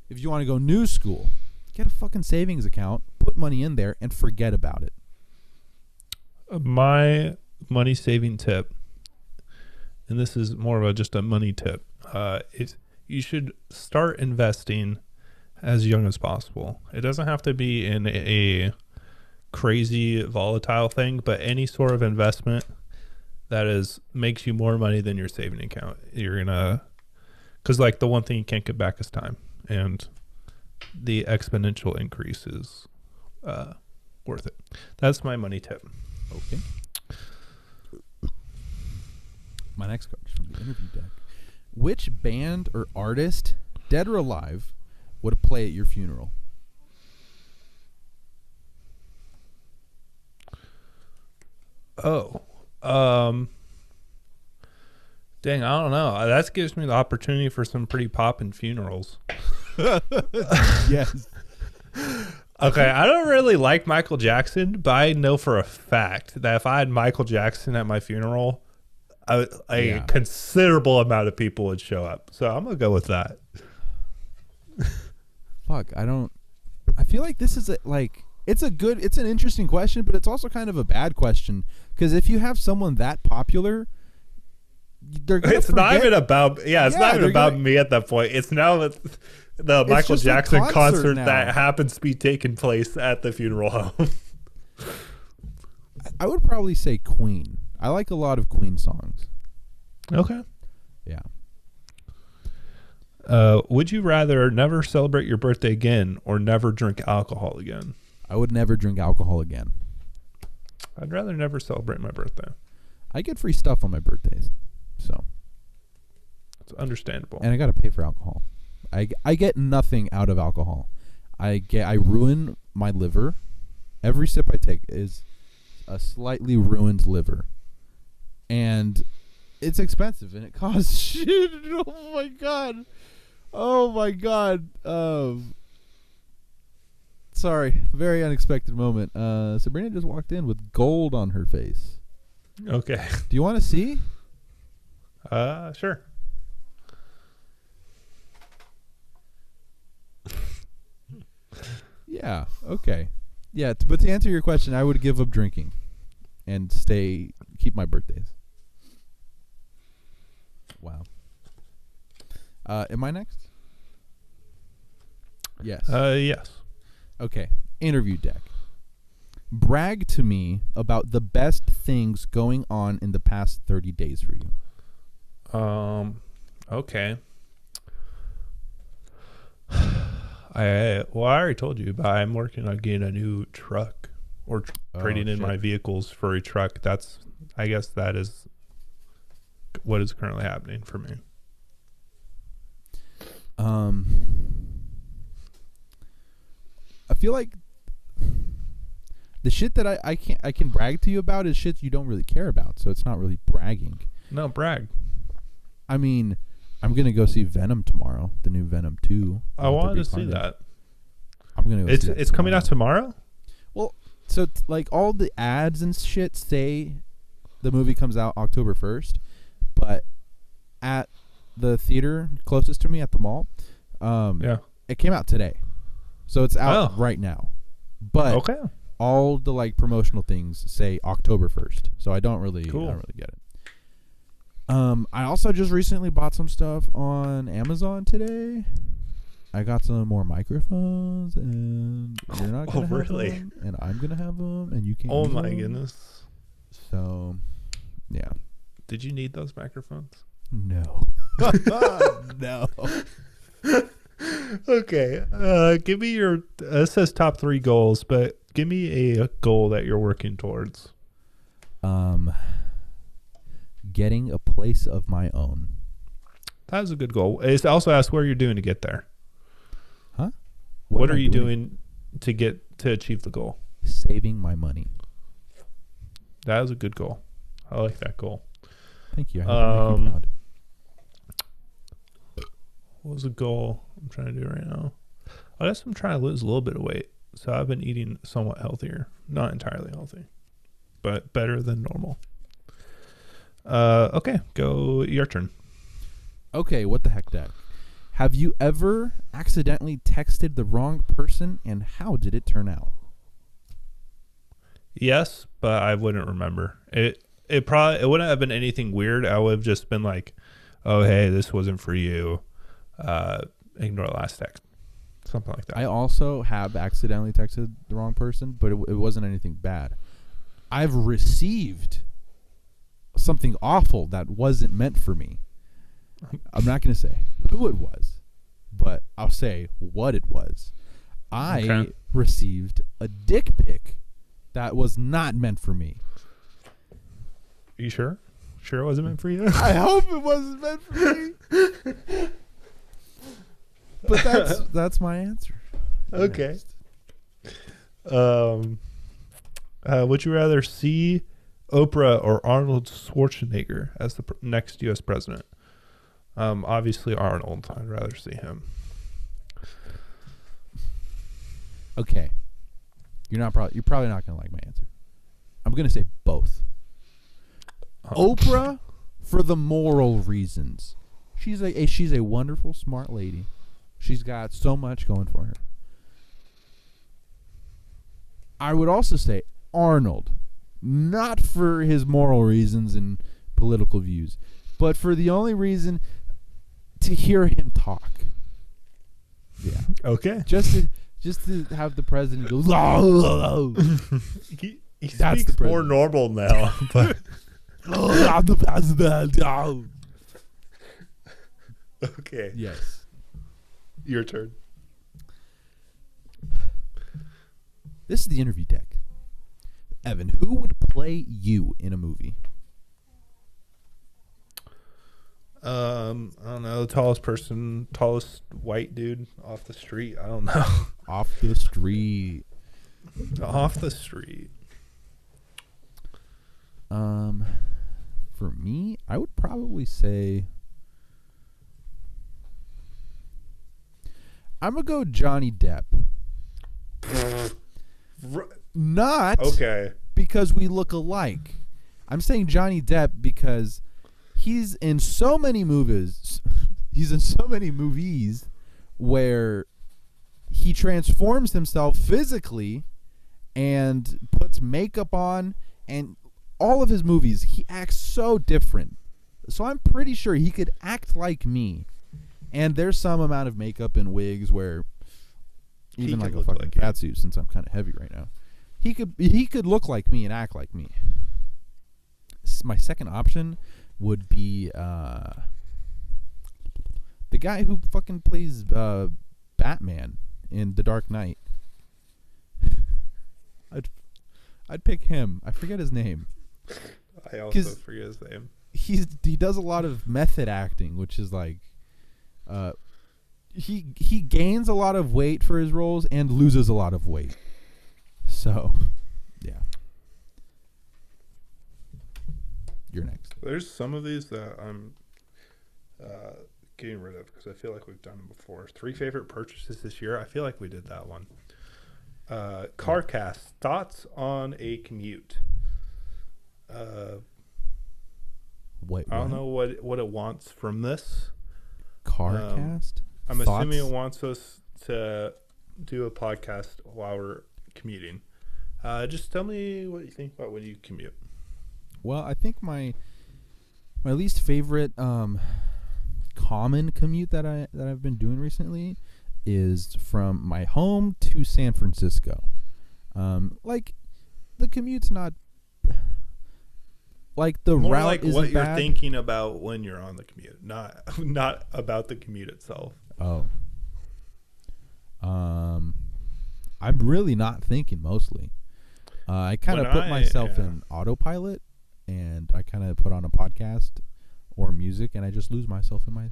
If you want to go new school, get a fucking savings account, put money in there, and forget about it. My money saving tip, and this is more of just a money tip, is you should start investing as young as possible. It doesn't have to be in a crazy volatile thing, but any sort of investment that makes you more money than your saving account. You're gonna, because like the one thing you can't get back is time, and the exponential increase is worth it. That's my money tip. Okay. My next card is from the interview deck. Which band or artist, dead or alive, would play at your funeral? Oh. Dang, I don't know. That gives me the opportunity for some pretty poppin' funerals. Yes. Okay, I don't really like Michael Jackson, but I know for a fact that if I had Michael Jackson at my funeral, a considerable amount of people would show up. So I'm going to go with that. Fuck, I feel like this is it's an interesting question, but it's also kind of a bad question. Because if you have someone that popular, they're going to It's not even about me at that point. It's now the Michael Jackson concert that happens to be taking place at the funeral home. I would probably say Queen. I like a lot of Queen songs. Okay. Yeah. Would you rather never celebrate your birthday again or never drink alcohol again? I would never drink alcohol again. I'd rather never celebrate my birthday. I get free stuff on my birthdays, so it's understandable. And I got to pay for alcohol. I get nothing out of alcohol. I ruin my liver. Every sip I take is a slightly ruined liver, and it's expensive and it costs shit. Oh my god! Oh my God. Sorry, very unexpected moment. Sabrina just walked in with gold on her face. Okay. Do you want to see? Sure. Yeah. Okay. Yeah. But to answer your question, I would give up drinking and keep my birthdays. Wow. Am I next? Yes. Yes. Okay. Interview deck. Brag to me about the best things going on in the past 30 days for you. Okay. I already told you, but I'm working on getting a new truck or trading in my vehicles for a truck. I guess that is what is currently happening for me. I feel like the shit that I can brag to you about is shit you don't really care about, so it's not really bragging. No, brag. I mean, I'm gonna go see Venom tomorrow, the new Venom 2. I wanted to see that. I'm gonna go see that It's coming out tomorrow? Well, so like all the ads and shit say the movie comes out October 1st, but at the theater closest to me at the mall, it came out today. So it's out right now. But all the like promotional things say October 1st. So I don't really get it. I also just recently bought some stuff on Amazon today. I got some more microphones, and you're not gonna have them, and I'm gonna have them, and you can't. Oh my goodness! So, yeah. Did you need those microphones? No. No. Okay. Give me your. It says top 3 goals, but give me a goal that you're working towards. Getting a place of my own. That is a good goal. It also asks what you're doing to get there. Huh? What are you doing to achieve the goal? Saving my money. That is a good goal. I like that goal. Thank you. I hope I make you proud. What was the goal I'm trying to do right now? I guess I'm trying to lose a little bit of weight. So I've been eating somewhat healthier. Not entirely healthy, but better than normal. Okay, go your turn. Okay, what the heck, Dad? Have you ever accidentally texted the wrong person, and how did it turn out? Yes, but I wouldn't remember. It wouldn't have been anything weird. I would have just been like, "Oh, hey, this wasn't for you. Ignore the last text." Something like that. I also have accidentally texted the wrong person, but it wasn't anything bad. I've received something awful that wasn't meant for me. I'm not going to say who it was, but I'll say what it was. I received a dick pic that was not meant for me. Are you sure? Sure it wasn't meant for you? I hope it wasn't meant for me. But that's my answer. Okay. Would you rather see Oprah or Arnold Schwarzenegger as the next U.S. president? Obviously Arnold. I'd rather see him. Okay. You're probably not gonna like my answer. I'm gonna say both. Oprah for the moral reasons. She's a wonderful, smart lady. She's got so much going for her. I would also say Arnold, not for his moral reasons and political views, but for the only reason to hear him talk. Yeah. Okay. Just to have the president go. He speaks more normal now, but I'm the president. Okay. Yes. Your turn. This is the interview deck. Evan, who would play you in a movie? I don't know. The tallest white dude off the street. I don't know. Off the street. Off the street. For me, I would probably say I'm gonna go Johnny Depp. Not okay because we look alike. I'm saying Johnny Depp because he's in so many movies. He's in so many movies where he transforms himself physically and puts makeup on, and all of his movies he acts so different. So I'm pretty sure he could act like me. And there's some amount of makeup and wigs where even like a fucking catsuit, since I'm kind of heavy right now, he could look like me and act like me. My second option would be the guy who fucking plays Batman in The Dark Knight. I'd pick him. I forget his name. I also forget his name. He does a lot of method acting, which is like he gains a lot of weight for his roles and loses a lot of weight. So, yeah. You're next. There's some of these that I'm getting rid of because I feel like we've done them before. 3 favorite purchases this year. I feel like we did that one. CarCast, thoughts on a commute. Wait, I don't know what it wants from this. CarCast? I'm assuming it wants us to do a podcast while we're commuting. Just tell me what you think about when you commute. Well, I think my least favorite common commute that I've been doing recently is from my home to San Francisco. Like the commute's not like the more route like isn't what you're bad. thinking about when you're on the commute, not about the commute itself. Oh. I'm really not thinking mostly. I kind of put myself in autopilot, and I kind of put on a podcast or music, and I just lose myself in my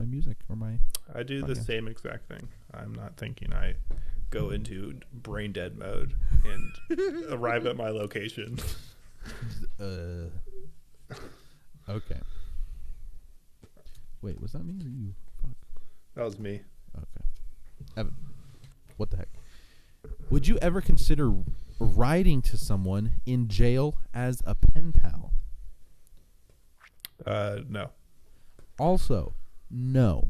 music or my. I do the same exact thing. I'm not thinking. I go into brain dead mode and arrive at my location. Okay. Wait, was that me or you? Fuck. That was me. Okay. Evan, what the heck? Would you ever consider writing to someone in jail as a pen pal? No. Also, no.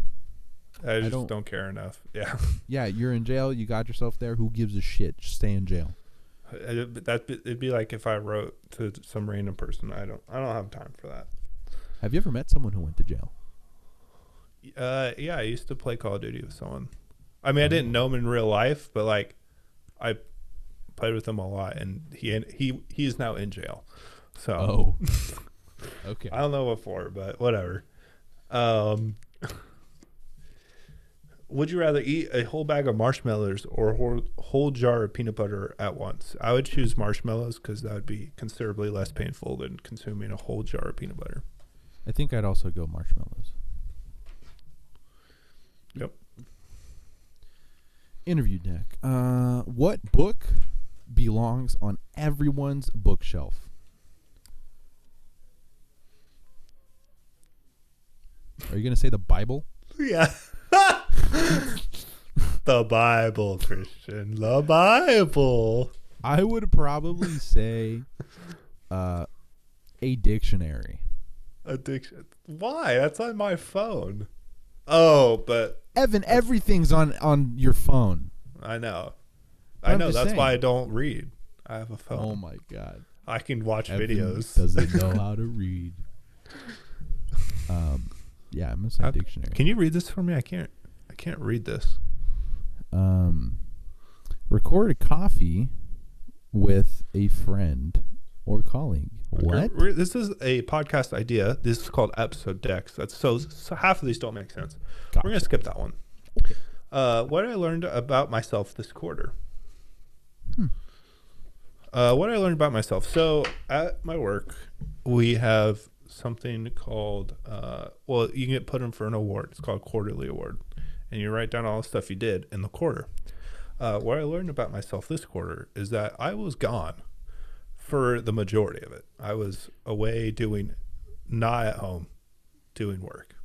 I just don't care enough. Yeah. Yeah, you're in jail. You got yourself there. Who gives a shit? Just stay in jail. It'd be like if I wrote to some random person. I don't have time for that. Have you ever met someone who went to jail? Yeah, I used to play Call of Duty with someone. I mean, I didn't know him in real life, but like, I played with him a lot, and he is now in jail. So, okay. I don't know what for, but whatever. Would you rather eat a whole bag of marshmallows or a whole jar of peanut butter at once? I would choose marshmallows because that would be considerably less painful than consuming a whole jar of peanut butter. I think I'd also go marshmallows. Yep. Interview deck. What book belongs on everyone's bookshelf? Are you going to say the Bible? Yeah. The Bible, Christian. The Bible. I would probably say a dictionary. A dictionary. Why? That's on my phone. Oh, but Evan, everything's on your phone. I know. I'm I know. just That's saying. why I don't read. I have a phone. Oh my God. I can watch Evan videos. doesn't know how to read. Yeah, I'm gonna say dictionary. Can you read this for me? I can't read this. Record a coffee with a friend or colleague. What? This is a podcast idea. This is called episode decks. That's so half of these don't make sense. Gotcha. We're gonna skip that one. Okay. What I learned about myself this quarter. What I learned about myself. So at my work, we have something called, you can get put in for an award. It's called quarterly award. And you write down all the stuff you did in the quarter. What I learned about myself this quarter is that I was gone for the majority of it. I was away not at home, doing work.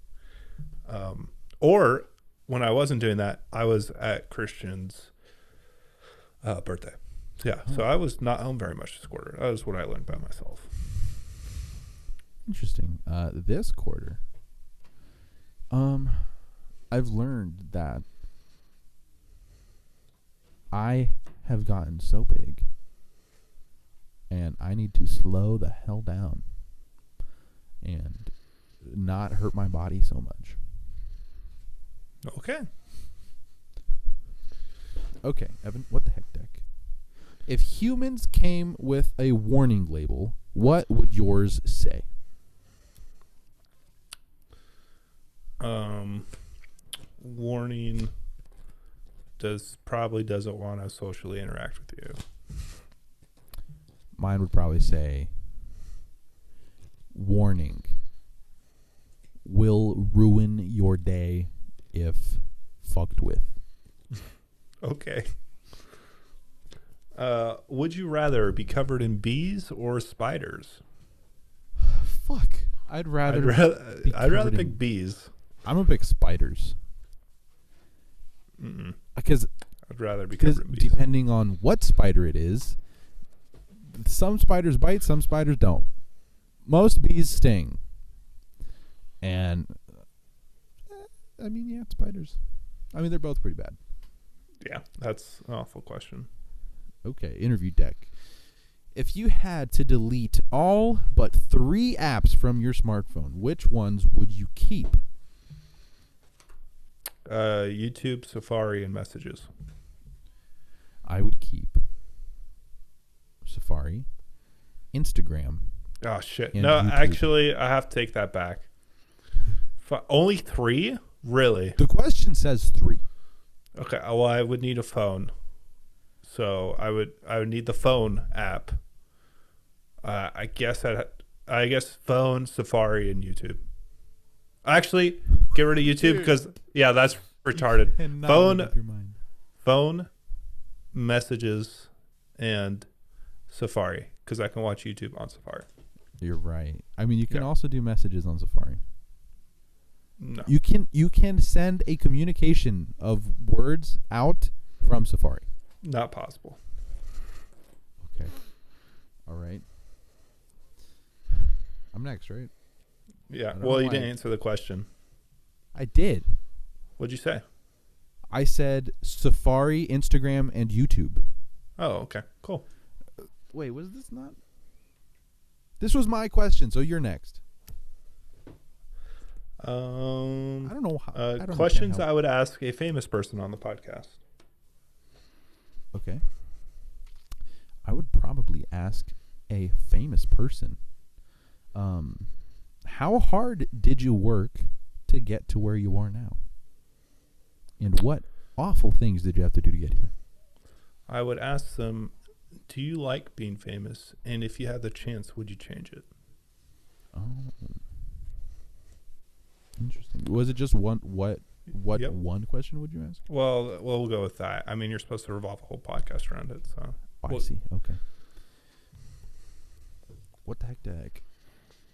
Or when I wasn't doing that, I was at Christian's birthday. Yeah, so I was not home very much this quarter. That was what I learned by myself. Interesting. This quarter, I've learned that I have gotten so big, and I need to slow the hell down and not hurt my body so much. Okay. Okay, Evan, what the heck, Deck? If humans came with a warning label, what would yours say? Warning, probably doesn't want to socially interact with you. Mine would probably say, warning, will ruin your day if fucked with. Okay. Would you rather be covered in bees or spiders? Fuck. I'd rather pick bees. I'm gonna pick spiders. Because I'd rather be covered in bees. Depending on what spider it is, some spiders bite, some spiders don't. Most bees sting. And I mean, yeah, spiders. I mean, they're both pretty bad. Yeah, that's an awful question. Okay, interview deck. If you had to delete all but 3 apps from your smartphone, which ones would you keep? YouTube, Safari, and Messages. I would keep Safari, Instagram. Oh, shit. And No, YouTube. actually, I have to take that back. Only 3? Really? The question says 3. Okay, well, I would need a phone. So I would need the phone app. I guess phone, Safari, and YouTube. Actually, get rid of YouTube because that's retarded. And not make up your mind. Phone, Messages, and Safari because I can watch YouTube on Safari. You're right. I mean, you can also do Messages on Safari. No. You can send a communication of words out from Safari. Not possible. Okay. All right. I'm next, right? Yeah. Well, you didn't answer the question. I did. What'd you say? I said Safari, Instagram, and YouTube. Oh, okay. Cool. Wait, was this not? This was my question, so you're next. I don't know how. Questions I would ask a famous person on the podcast. Okay. I would probably ask a famous person. How hard did you work to get to where you are now? And what awful things did you have to do to get here? I would ask them, do you like being famous? And if you had the chance, would you change it? Oh. Interesting. Was it just one? What one question would you ask? Well, we'll go with that. I mean, you're supposed to revolve a whole podcast around it. So I see. Okay. What the heck?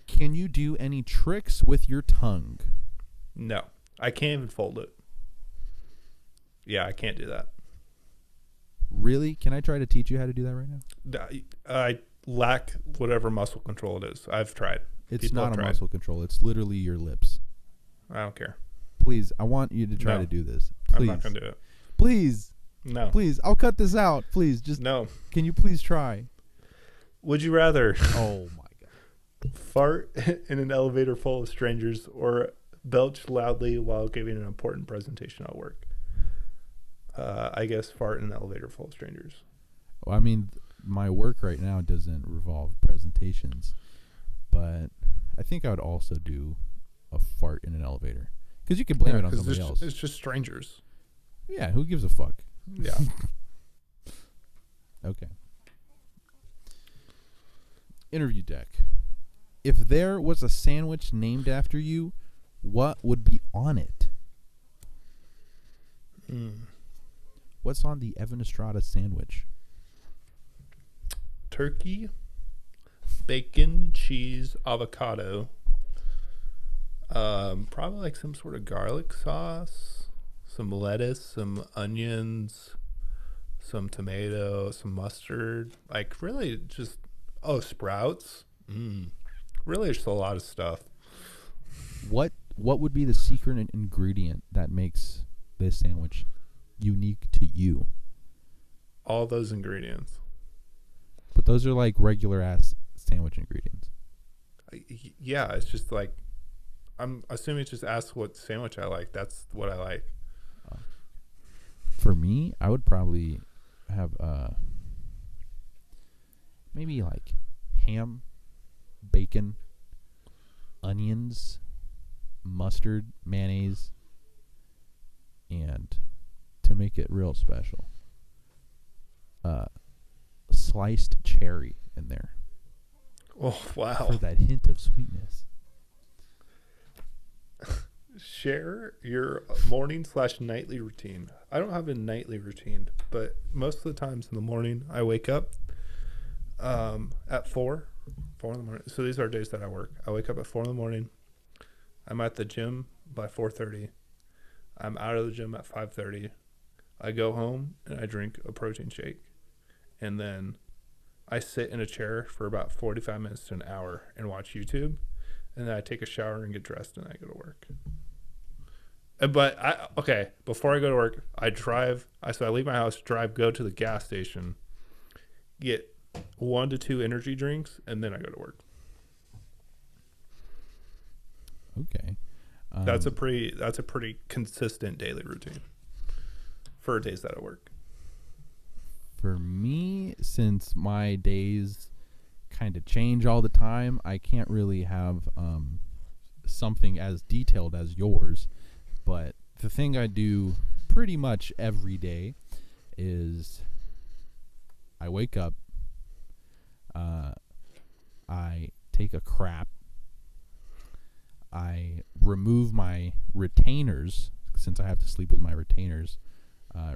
Can you do any tricks with your tongue? No, I can't even fold it. Yeah, I can't do that. Really? Can I try to teach you how to do that right now? I lack whatever muscle control it is. I've tried. It's not a muscle control. It's literally your lips. I don't care. Please, I want you to try to do this. Please. I'm not going to do it. Please. No. Please, I'll cut this out. Please, just no. Can you please try? Would you rather Oh my god. fart in an elevator full of strangers or belch loudly while giving an important presentation at work? I guess fart in an elevator full of strangers. Well, I mean, my work right now doesn't revolve presentations, but I think I would also do a fart in an elevator because you can blame it on somebody else. It's just strangers. Yeah, who gives a fuck? Yeah. Okay. Interview deck. If there was a sandwich named after you, what would be on it? What's on the Evan Estrada sandwich? Turkey, bacon, cheese, avocado. Probably like some sort of garlic sauce, some lettuce, some onions, some tomato, some mustard. Like really just sprouts. Really just a lot of stuff. What would be the secret ingredient that makes this sandwich unique to you? All those ingredients. But those are like regular ass sandwich ingredients. Yeah, it's just like, I'm assuming it's just ask what sandwich I like. That's what I like. For me, I would probably have maybe like ham, bacon, onions, mustard, mayonnaise, and to make it real special, sliced cherry in there. Oh, wow. For that hint of sweetness. Share your morning/nightly routine. I don't have a nightly routine, but most of the times in the morning, I wake up at 4 in the morning. So these are days that I work. I wake up at 4 in the morning. I'm at the gym by 4:30. I'm out of the gym at 5:30. I go home and I drink a protein shake. And then I sit in a chair for about 45 minutes to an hour and watch YouTube. And then I take a shower and get dressed and I go to work. But before I go to work, I drive. So I leave my house, go to the gas station, get 1 to 2 energy drinks, and then I go to work. Okay. That's a pretty consistent daily routine for days that I work. For me, since my days kind of change all the time, I can't really have something as detailed as yours. But the thing I do pretty much every day is I wake up, I take a crap, I remove my retainers, since I have to sleep with my retainers,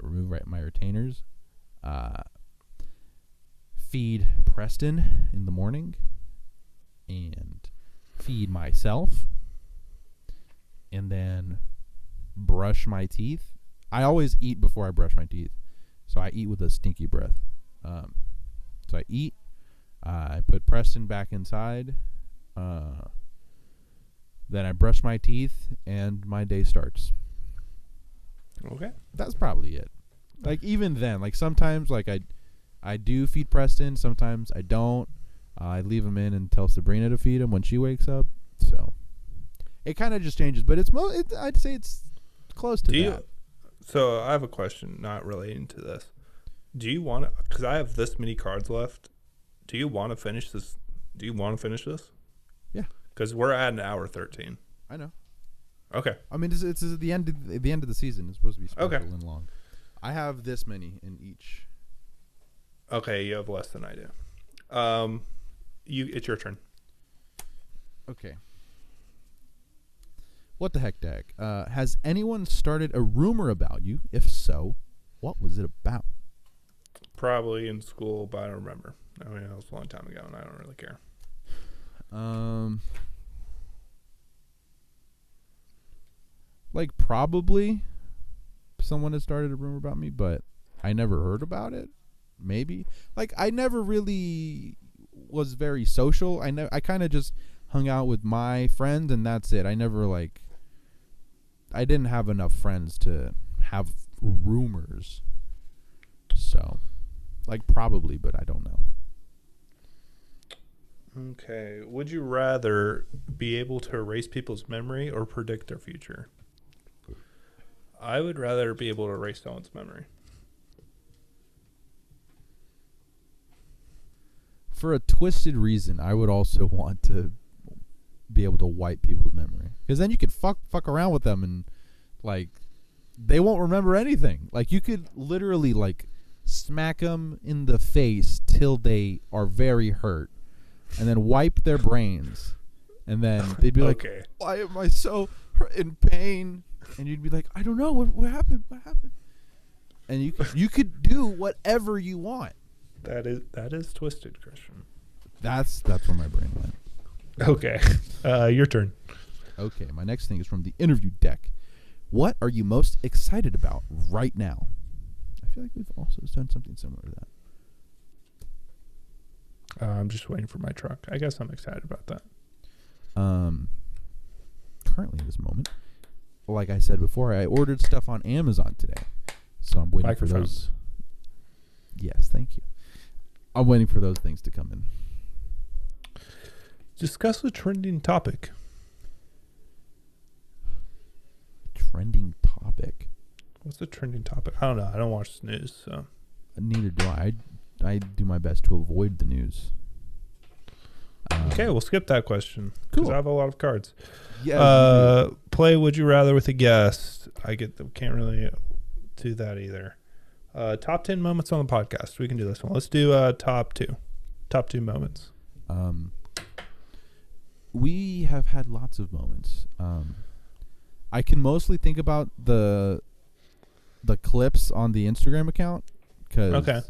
remove my retainers, feed Preston in the morning, and feed myself, and then brush my teeth. I always eat before I brush my teeth, so I eat with a stinky breath. So I eat, I put Preston back inside, then I brush my teeth, and my day starts. Okay. That's probably it. Like, even then, like, sometimes, like, I do feed Preston, sometimes I don't. I leave him in and tell Sabrina to feed him when she wakes up. So it kind of just changes, but I'd say it's close to that. So I have a question not relating to this. Do you want to, because I have this many cards left, do you want to finish this? Yeah. Because we're at an hour 13. I know. Okay. I mean, it's the end of the season. It's supposed to be special and long. I have this many in each. Okay, you have less than I do. It's your turn. Okay. What the heck, Dak? Has anyone started a rumor about you? If so, what was it about? Probably in school, but I don't remember. I mean, it was a long time ago, and I don't really care. Like, probably someone has started a rumor about me, but I never heard about it. Maybe. Like, I never really was very social. I kind of just hung out with my friends, and that's it. I never, like, I didn't have enough friends to have rumors. So, like, probably, but I don't know. Okay. Would you rather be able to erase people's memory or predict their future? I would rather be able to erase someone's memory. For a twisted reason, I would also want to be able to wipe people's memory. Because then you could fuck around with them and, like, they won't remember anything. Like, you could literally, like, smack them in the face till they are very hurt. And then wipe their brains. And then they'd be like, Okay. Why am I so in pain? And you'd be like, I don't know. What happened? What happened? And you could do whatever you want. That is twisted, Christian. That's where my brain went. Okay. Your turn. Okay, my next thing is from the interview deck. What are you most excited about right now? I feel like we've also done something similar to that. I'm just waiting for my truck. I guess I'm excited about that. Currently, at this moment, like I said before, I ordered stuff on Amazon today, so I'm waiting for those. Yes, thank you. I'm waiting for those things to come in. Discuss a trending topic. Trending topic. What's the trending topic? I don't know. I don't watch the news, so. Neither do I. I do my best to avoid the news. Okay, we'll skip that question. Cool. Because I have a lot of cards. Yeah. Play Would You Rather with a guest. Can't really do that either. Top 10 moments on the podcast. We can do this one. Let's do top two. Top 2 moments. We have had lots of moments. I can mostly think about the clips on the Instagram account. Okay.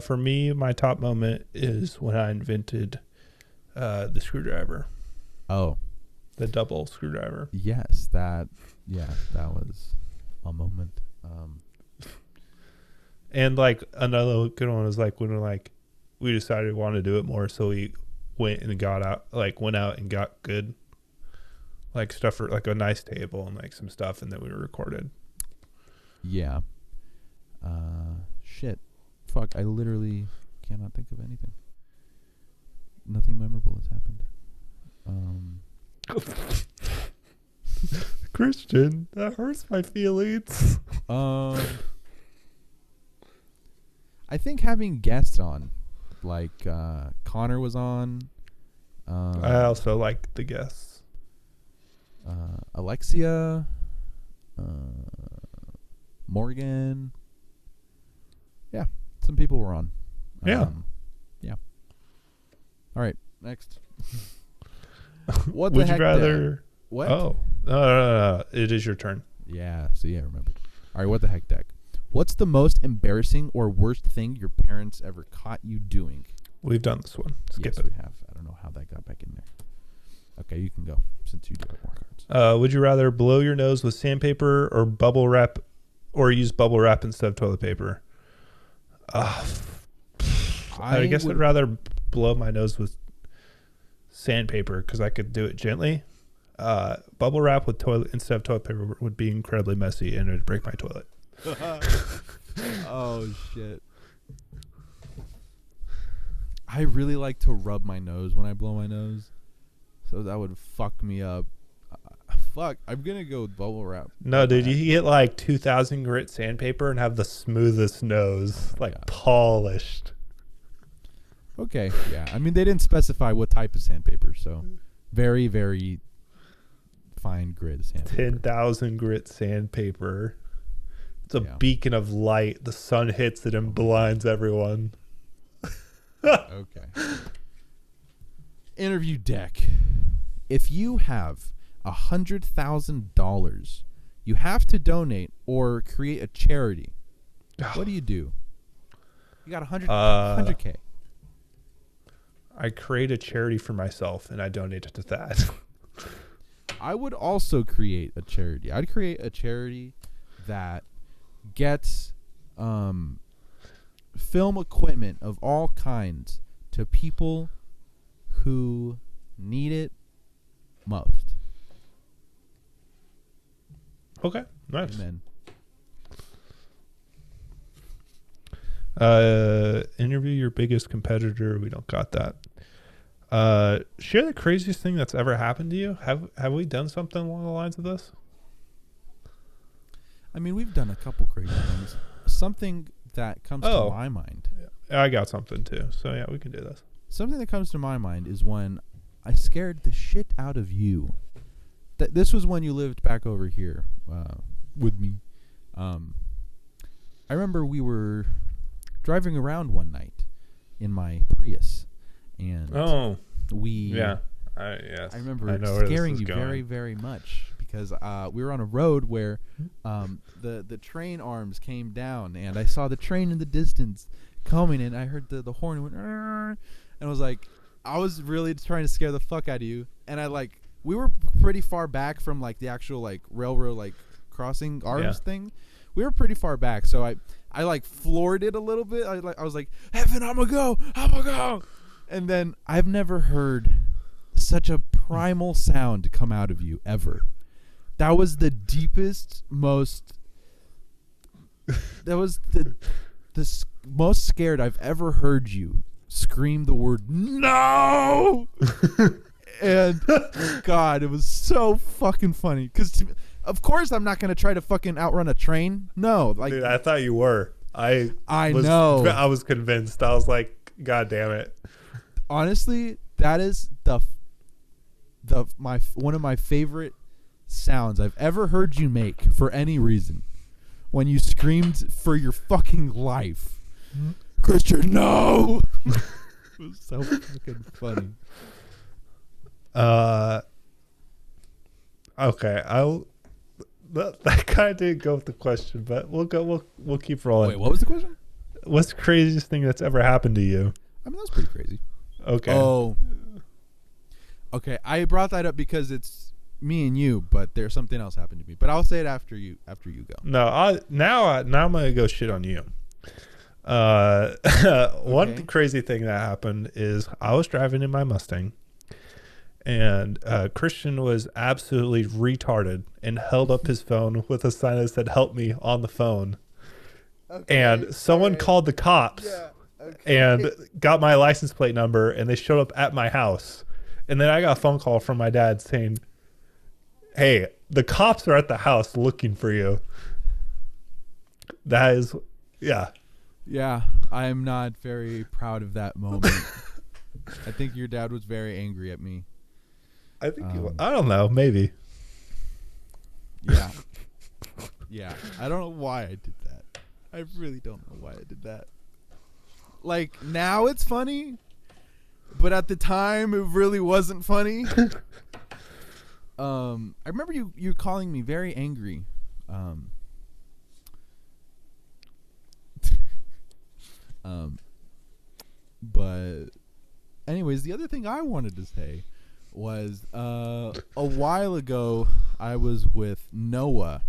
For me, my top moment is when I invented the screwdriver. Oh. The double screwdriver. Yes, that was a moment. And like another good one was like when we decided we wanted to do it more, so we went out and got good like stuff for like a nice table and like some stuff, and then we recorded. Yeah. Shit. Fuck, I literally cannot think of anything. Nothing memorable has happened. Christian, that hurts my feelings. I think having guests on, like Connor was on. I also like the guests. Alexia, Morgan. Yeah, some people were on. Yeah. Yeah. All right, next. What Would the heck? you rather? Dad? What? Oh, no. It is your turn. Yeah. So yeah, remembered. All right. What the heck, deck? What's the most embarrassing or worst thing your parents ever caught you doing? We've done this one. Skip yes, it. we have. I don't know how that got back in there. Okay, you can go since you do have more cards. Would you rather blow your nose with sandpaper or bubble wrap, or use bubble wrap instead of toilet paper? I guess I'd rather blow my nose with sandpaper because I could do it gently. Bubble wrap with toilet instead of toilet paper would be incredibly messy and it'd break my toilet. Oh shit. I really like to rub my nose when I blow my nose, so that would fuck me up. Fuck, I'm gonna go with bubble wrap. No, dude, you get like 2,000 grit sandpaper and have the smoothest nose, like polished. Okay, yeah. I mean, they didn't specify what type of sandpaper, so very, very fine grit sandpaper. 10,000 grit sandpaper. It's a beacon of light. The sun hits it and blinds everyone. Okay. Interview deck. If you have $100,000, you have to donate or create a charity. What do? You got 100K. I create a charity for myself and I donate it to that. I would also create a charity. I'd create a charity that gets film equipment of all kinds to people who need it most. Okay, nice. Amen. Interview your biggest competitor. We don't got that. Share the craziest thing that's ever happened to you. Have we done something along the lines of this? I mean, we've done a couple crazy things. Something that comes to my mind. Yeah, I got something too. So yeah, we can do this. Something that comes to my mind is when I scared the shit out of you. This was when you lived back over here with me. I remember we were driving around one night in my Prius, and I remember scaring you very, very much because we were on a road where the train arms came down, and I saw the train in the distance coming, and I heard the horn went, and I was like, I was really trying to scare the fuck out of you, and I like we were pretty far back from like the actual like railroad like crossing arms thing. We were pretty far back, so I like floored it a little bit. I was like, Heaven, I'm gonna go. And then I've never heard such a primal sound come out of you ever. That was the deepest, most. That was the most scared I've ever heard you scream the word no. And God, it was so fucking funny. Because of course I'm not gonna try to fucking outrun a train. No, like dude, I thought you were. I know. I was convinced. I was like, God damn it. Honestly, that is one of my favorite sounds I've ever heard you make for any reason. When you screamed for your fucking life, Christian, no. It was so fucking funny. Okay, that kind of didn't go with the question, but we'll keep rolling. Wait, what was the question? What's the craziest thing that's ever happened to you? I mean, that's pretty crazy. Okay. Oh. Okay, I brought that up because it's me and you, but there's something else happened to me. But I'll say it after you go. No, now I'm gonna go shit on you. One crazy thing that happened is I was driving in my Mustang, and Christian was absolutely retarded and held up his phone with a sign that said "Help me" on the phone. Okay, and someone called the cops and got my license plate number, and they showed up at my house. And then I got a phone call from my dad saying, "Hey, the cops are at the house looking for you." That is, yeah. Yeah, I'm not very proud of that moment. I think your dad was very angry at me. I think I don't know, maybe. Yeah. Yeah, I don't know why I did that. I really don't know why I did that. Like, now it's funny, but at the time it really wasn't funny. I remember you calling me very angry. But anyways, the other thing I wanted to say was a while ago I was with Noah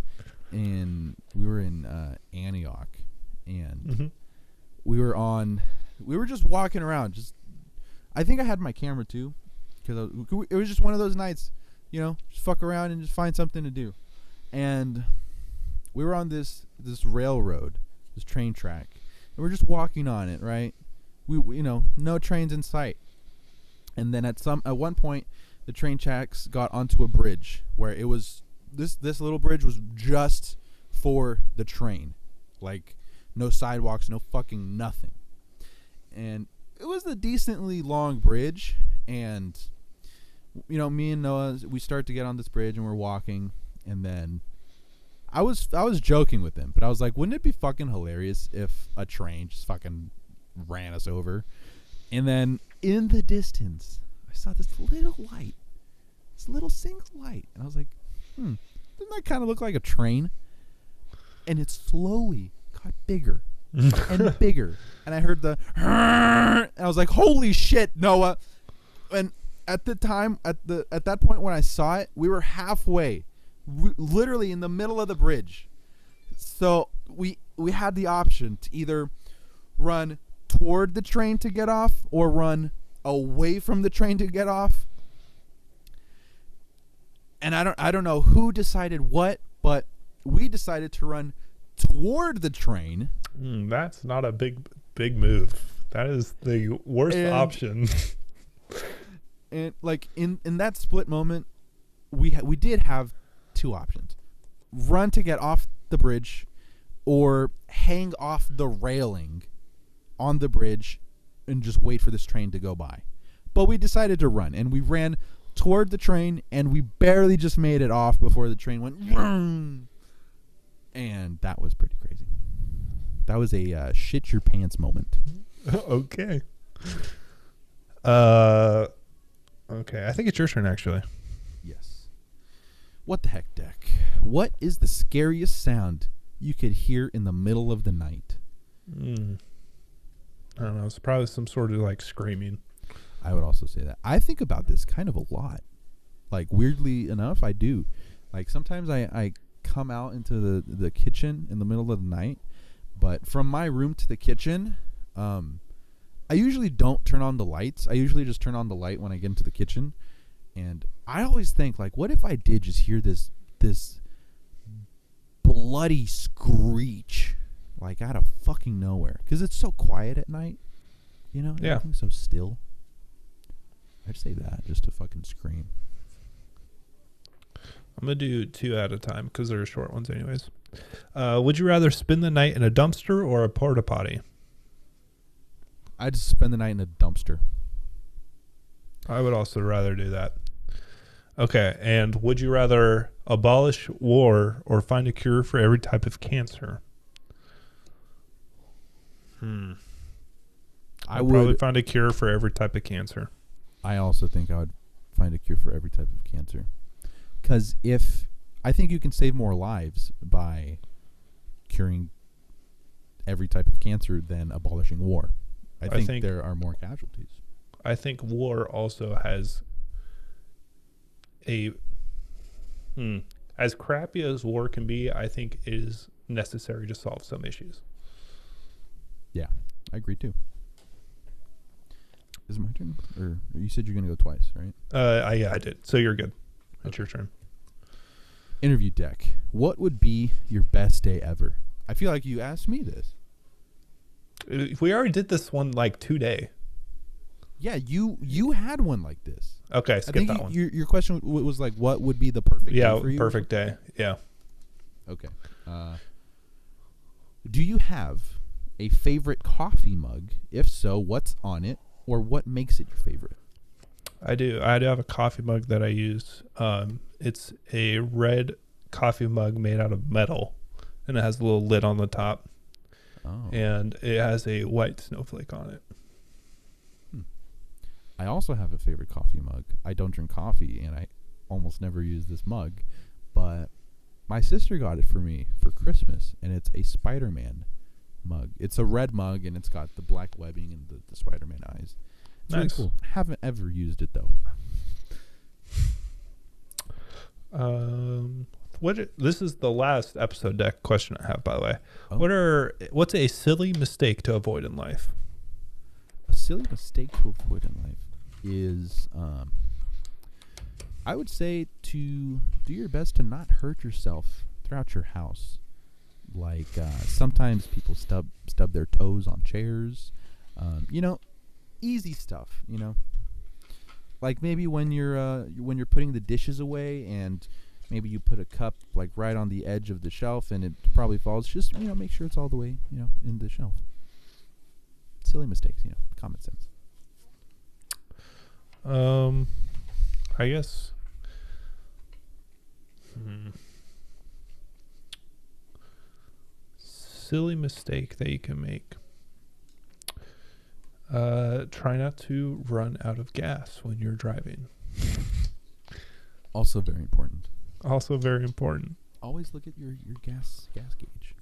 and we were in Antioch, and we were just walking around. I think I had my camera too, because it was just one of those nights, just fuck around and just find something to do. And we were on this railroad, this train track, and we're just walking on it, right? We no trains in sight. And then at one point, the train tracks got onto a bridge where it was this little bridge was just for the train, like no sidewalks, no fucking nothing. And it was a decently long bridge, and me and Noah, we start to get on this bridge and we're walking, and then I was joking with him, but I was like, wouldn't it be fucking hilarious if a train just fucking ran us over? And then in the distance, I saw this little light, this little single light, and I was like, doesn't that kind of look like a train? And it slowly got bigger and bigger, and I heard the and I was like, holy shit, Noah. And at the time, at that point when I saw it, we were halfway, literally in the middle of the bridge. So we had the option to either run toward the train to get off or run away from the train to get off. And I don't know who decided what, but we decided to run toward the train. That's not a big move. That is the worst option. And like in that split moment, we did have two options: run to get off the bridge, or hang off the railing on the bridge and just wait for this train to go by. But we decided to run, and we ran toward the train, and we barely just made it off before the train went vroom. And that was pretty crazy. That was a shit your pants moment. Okay. Okay, I think it's your turn, actually. Yes. What the heck, Deck? What is the scariest sound you could hear in the middle of the night? I don't know. It's probably some sort of like screaming. I would also say that. I think about this kind of a lot. Like, weirdly enough, I do. Like, sometimes I come out into the kitchen in the middle of the night, but from my room to the kitchen, I usually don't turn on the lights. I usually just turn on the light when I get into the kitchen. And I always think, like, what if I did just hear this bloody screech, like, out of fucking nowhere? Because it's so quiet at night, you know? Yeah. Everything's so still. I'd say that just to fucking scream. I'm going to do 2 at a time because they're short ones anyways. Would you rather spend the night in a dumpster or a porta potty? I'd spend the night in a dumpster. I would also rather do that. Okay, and would you rather abolish war or find a cure for every type of cancer? I would probably would find a cure for every type of cancer. I also think I would find a cure for every type of cancer. Because I think you can save more lives by curing every type of cancer than abolishing war. I think there are more casualties. I think war also has as crappy as war can be, I think it is necessary to solve some issues. Yeah, I agree too. Is it my turn? Or you said you're going to go twice, right? I did. So you're good. It's your turn. Interview deck. What would be your best day ever? I feel like you asked me this. We already did this one like today. Yeah, you had one like this. Okay, skip that one. Your question was like, what would be the perfect day for you? Perfect day. Yeah. Okay. Do you have a favorite coffee mug? If so, what's on it, or what makes it your favorite? I do have a coffee mug that I use. It's a red coffee mug made out of metal, and it has a little lid on the top. Oh. And it has a white snowflake on it. I also have a favorite coffee mug. I don't drink coffee, and I almost never use this mug, but my sister got it for me for Christmas, and it's a Spider-Man mug. It's a red mug, and it's got the black webbing and the Spider-Man eyes. It's really cool. Haven't ever used it, though. This is the last episode deck question I have, by the way. Oh. What's a silly mistake to avoid in life? A silly mistake to avoid in life is, I would say, to do your best to not hurt yourself throughout your house. Like, sometimes people stub their toes on chairs. Easy stuff, Like maybe when you're putting the dishes away, and maybe you put a cup like right on the edge of the shelf and it probably falls. Just make sure it's all the way in the shelf. Silly mistakes, common sense. I guess. Silly mistake that you can make. Try not to run out of gas when you're driving. Also very important. Always look at your gas gauge.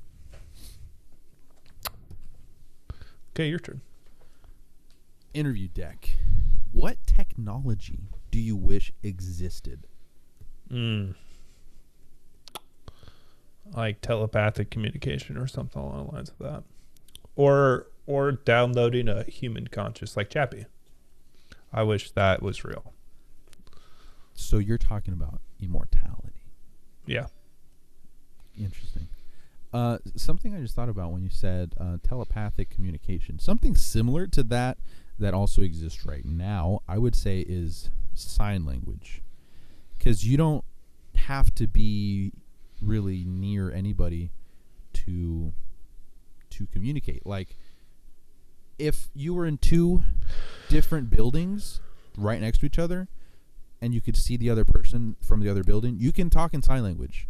Okay, your turn. Interview deck. What technology do you wish existed? Like telepathic communication or something along the lines of that. Or downloading a human conscious like Chappie. I wish that was real. So you're talking about immortality. Yeah. Interesting. Something I just thought about when you said telepathic communication. Something similar to that also exists right now, I would say, is sign language. Because you don't have to be really near anybody to communicate. Like, if you were in 2 different buildings right next to each other and you could see the other person from the other building, you can talk in sign language.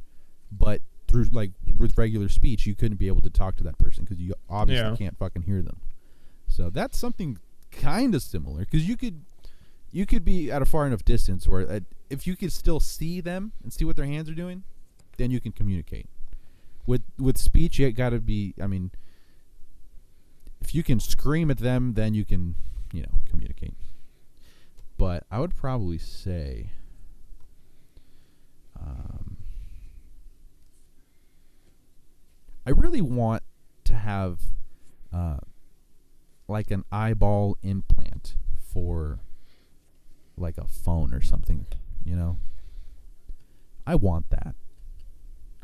But through, like, with regular speech, you couldn't be able to talk to that person because you obviously can't fucking hear them. So that's something kind of similar, because you could be at a far enough distance where if you could still see them and see what their hands are doing, then you can communicate. With speech, you got to be, if you can scream at them, then you can, communicate. But I would probably say really want to have like an eyeball implant for like a phone or something, you know? I want that.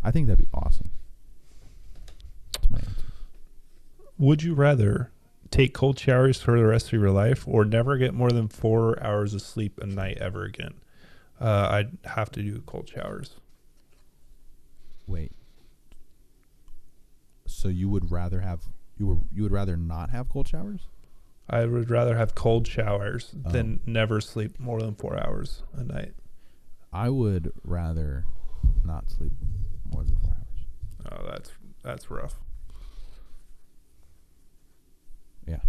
I think that'd be awesome. That's my answer. Would you rather take cold showers for the rest of your life or never get more than 4 hours of sleep a night ever again? I'd have to do cold showers. Wait. So you would rather have you would rather not have cold showers? I would rather have cold showers than never sleep more than 4 hours a night. I would rather not sleep more than 4 hours. Oh, that's rough. Yeah.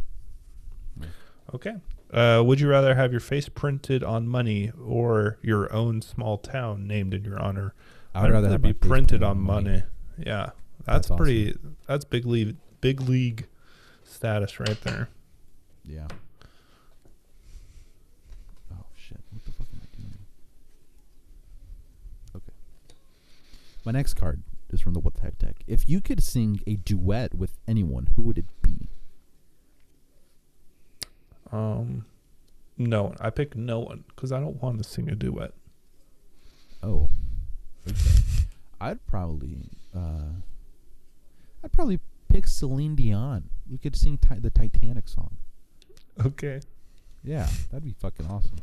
Okay. Would you rather have your face printed on money or your own small town named in your honor? I'd rather have be my face printed on money. Yeah, that's awesome. pretty. That's big league status right there. Yeah. Oh shit! What the fuck am I doing? Okay. My next card is from the What the Heck deck. If you could sing a duet with anyone, who would it be? No one. I picked no one because I don't want to sing a duet. Oh. Okay. I'd probably pick Celine Dion. We could sing the Titanic song. Okay. Yeah, that'd be fucking awesome.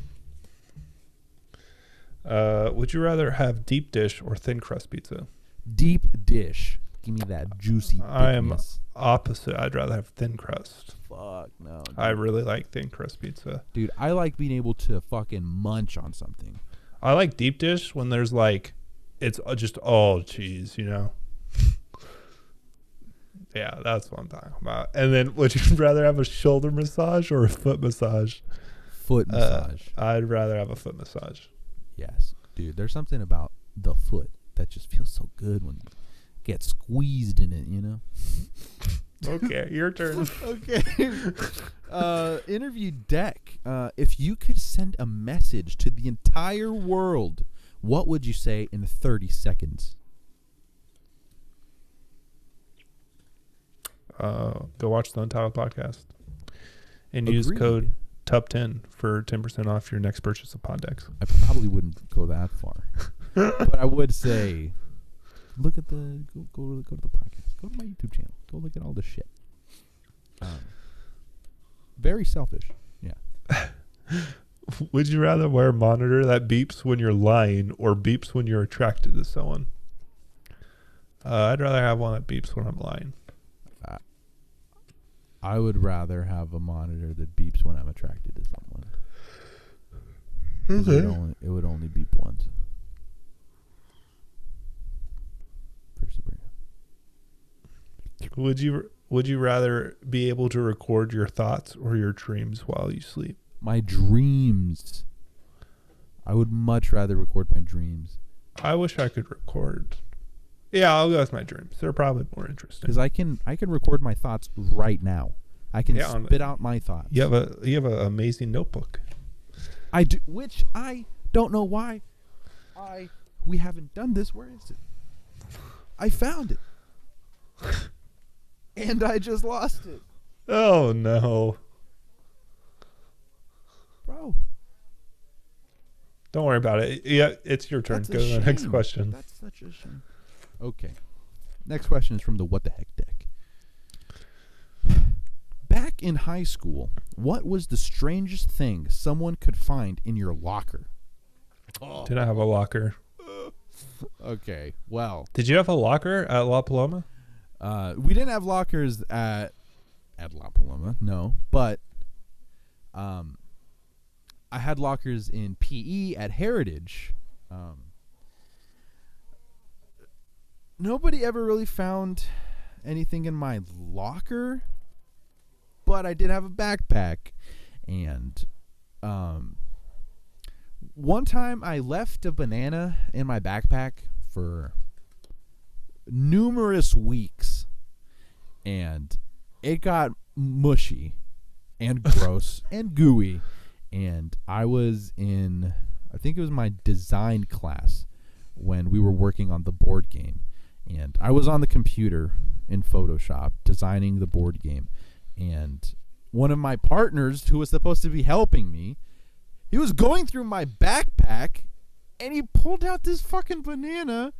Would you rather have deep dish or thin crust pizza? Deep dish. Give me that juicy thickness. I am opposite. I'd rather have thin crust. Fuck no. Dude. I really like thin crust pizza. Dude, I like being able to fucking munch on something. I like deep dish when there's like, it's just all cheese, you know? Yeah, that's what I'm talking about. And then would you rather have a shoulder massage or a foot massage? Foot massage. I'd rather have a foot massage. Yes. Dude, there's something about the foot that just feels so good when you get squeezed in it, you know? Okay, your turn. Okay. Interview deck. If you could send a message to the entire world, what would you say in 30 seconds? Go watch the Untitled podcast and use code TUP10 for 10% off your next purchase of PodDecks. I probably wouldn't go that far, but I would say, look at go to the podcast. Go to my YouTube channel. Go look at all this shit. Very selfish. Yeah. Would you rather wear a monitor that beeps when you're lying or beeps when you're attracted to someone? I'd rather have one that beeps when I'm lying. I would rather have a monitor that beeps when I'm attracted to someone. Okay. It would only beep once. For Sabrina. Would you rather be able to record your thoughts or your dreams while you sleep? My dreams. I would much rather record my dreams. I wish I could record. Yeah, I'll go with my dreams. They're probably more interesting. Because I can record my thoughts right now. I can spit out my thoughts. You have an amazing notebook. I do, which I don't know why. We haven't done this. Where is it? I found it, and I just lost it. Oh no, bro! Don't worry about it. Yeah, it's your turn. Go to the next question. That's such a shame. Okay. Next question is from the What the Heck deck. Back in high school, what was the strangest thing someone could find in your locker? Did I have a locker? Okay, well. Did you have a locker at La Paloma? We didn't have lockers at La Paloma, no. But I had lockers in PE at Heritage. Nobody ever really found anything in my locker, but I did have a backpack. And one time I left a banana in my backpack for numerous weeks, and it got mushy and gross and gooey. And I was in, I think it was my design class when we were working on the board game. And I was on the computer in Photoshop designing the board game, and one of my partners who was supposed to be helping me, he was going through my backpack and he pulled out this fucking banana,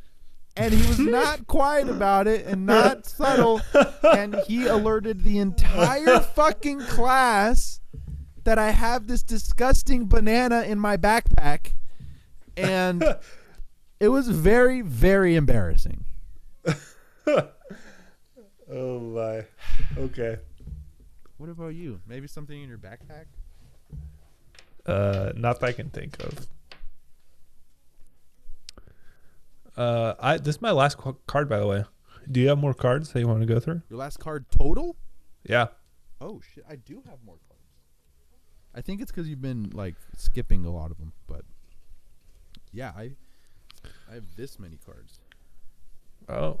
and he was not quiet about it and not subtle, and he alerted the entire fucking class that I have this disgusting banana in my backpack, and it was very, very embarrassing. Oh my. Okay. What about you? Maybe something in your backpack? Not that I can think of. This is my last card, by the way. Do you have more cards that you want to go through? Your last card total? Yeah. Oh shit, I do have more cards. I think it's because you've been like skipping a lot of them, but yeah, I have this many cards. Oh.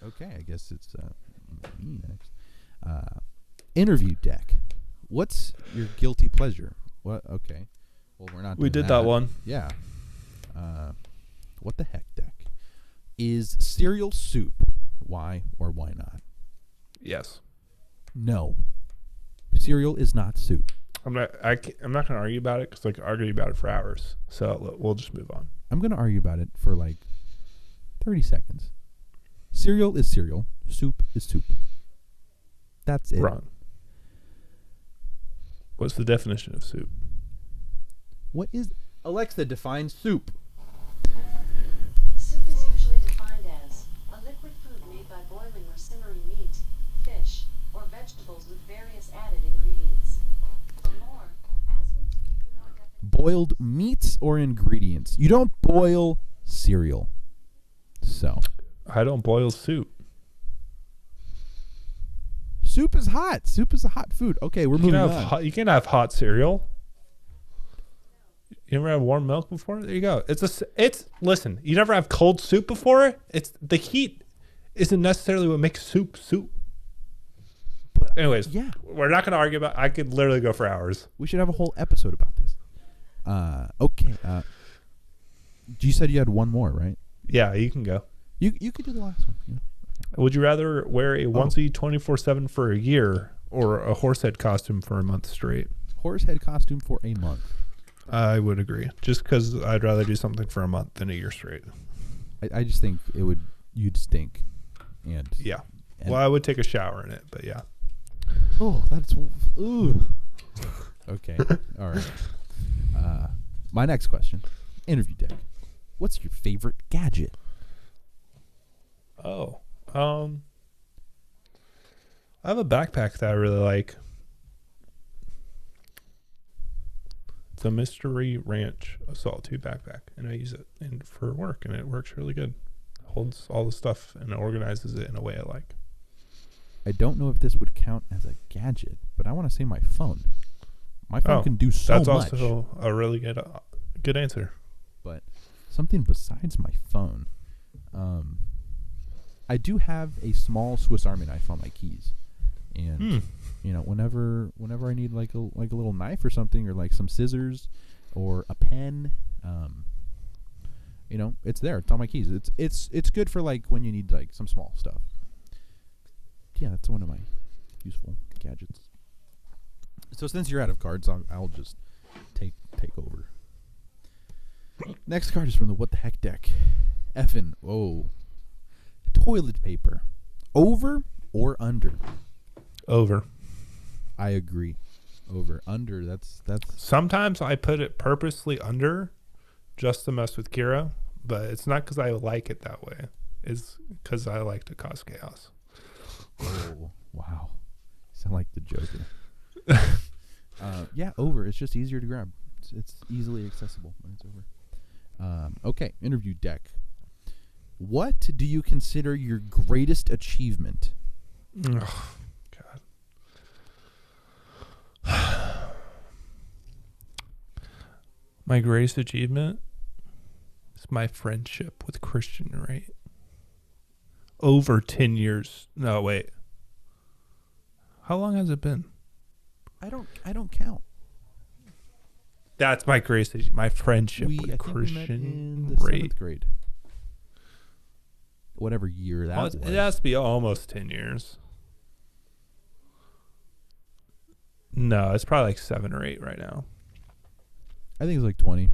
Okay, I guess it's me next. Interview deck. What's your guilty pleasure? What? Okay. Well, we're not. We did that one. Yeah. What the heck deck? Is cereal soup? Why or why not? Yes. No. Cereal is not soup. I'm not going to argue about it because I could argue about it for hours. So we'll just move on. I'm going to argue about it for like 30 seconds. Cereal is cereal. Soup is soup. That's it. Wrong. What's the definition of soup? What is... Alexa, define soup. Soup is usually defined as a liquid food made by boiling or simmering meat, fish, or vegetables with various added ingredients. For more, ask me to give you more definitions. Boiled meats or ingredients. You don't boil cereal. So... I don't boil soup. Soup is hot. Soup is a hot food. Okay, we're moving on. You can have hot cereal. You never have warm milk before? There you go. Listen, you never have cold soup before? It's the heat isn't necessarily what makes soup. But anyways, yeah, we're not going to argue about. I could literally go for hours. We should have a whole episode about this. Okay. You said you had one more, right? Yeah, you can go. You could do the last one. Yeah. Okay. Would you rather wear a onesie 24/7 for a year or a horse head costume for a month straight? Horse head costume for a month. I would agree. Just because I'd rather do something for a month than a year straight. I just think you'd stink. And yeah. Well, I would take a shower in it, but yeah. Oh, that's ooh. Okay. All right. My next question. Interview deck. What's your favorite gadget? Oh. I have a backpack that I really like. It's a Mystery Ranch Assault 2 backpack, and I use it for work, and it works really good. It holds all the stuff and organizes it in a way I like. I don't know if this would count as a gadget, but I want to say my phone. My phone can do so much. That's also a really good answer. But something besides my phone. I do have a small Swiss Army knife on my keys, and whenever I need like a little knife or something, or like some scissors, or a pen, it's there. It's on my keys. It's good for like when you need like some small stuff. Yeah, that's one of my useful gadgets. So since you're out of cards, I'll just take over. Next card is from the What the Heck deck. Effin'. Oh. Toilet paper. Over or under? Over. I agree. Over. Under, that's Sometimes I put it purposely under just to mess with Kira, but it's not because I like it that way. It's because I like to cause chaos. Oh, wow. You sound like the Joker. Yeah, over. It's just easier to grab. It's easily accessible when it's over. Okay, interview deck. What do you consider your greatest achievement? Oh, God. My greatest achievement is my friendship with Christian Raitt. Over 10 years. No, wait. How long has it been? I don't count. That's my greatest achievement. My friendship with Christian in the Raitt. 7th grade. whatever year that was. It has to be almost 10 years. No, it's probably like 7 or 8 right now. I think it's like 20.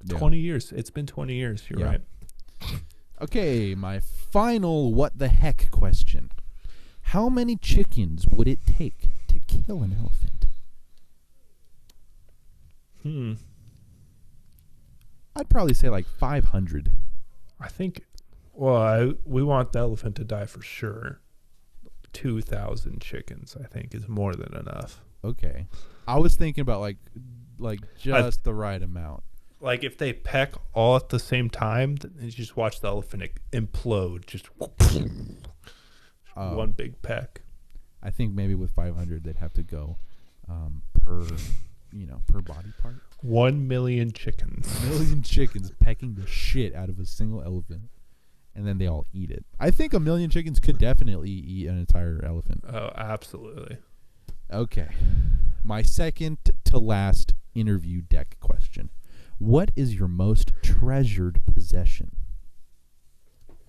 20 years. It's been 20 years. You're right. Okay, my final what the heck question. How many chickens would it take to kill an elephant? I'd probably say like 500. I think, we want the elephant to die for sure. 2,000 chickens, I think, is more than enough. Okay. I was thinking about like just the right amount. Like if they peck all at the same time, then you just watch the elephant implode. Just one big peck. I think maybe with 500 they'd have to go per body part. 1 million chickens. 1 million chickens pecking the shit out of a single elephant, and then they all eat it. I think 1 million chickens could definitely eat an entire elephant. Oh, absolutely. Okay. My second to last interview deck question. What is your most treasured possession?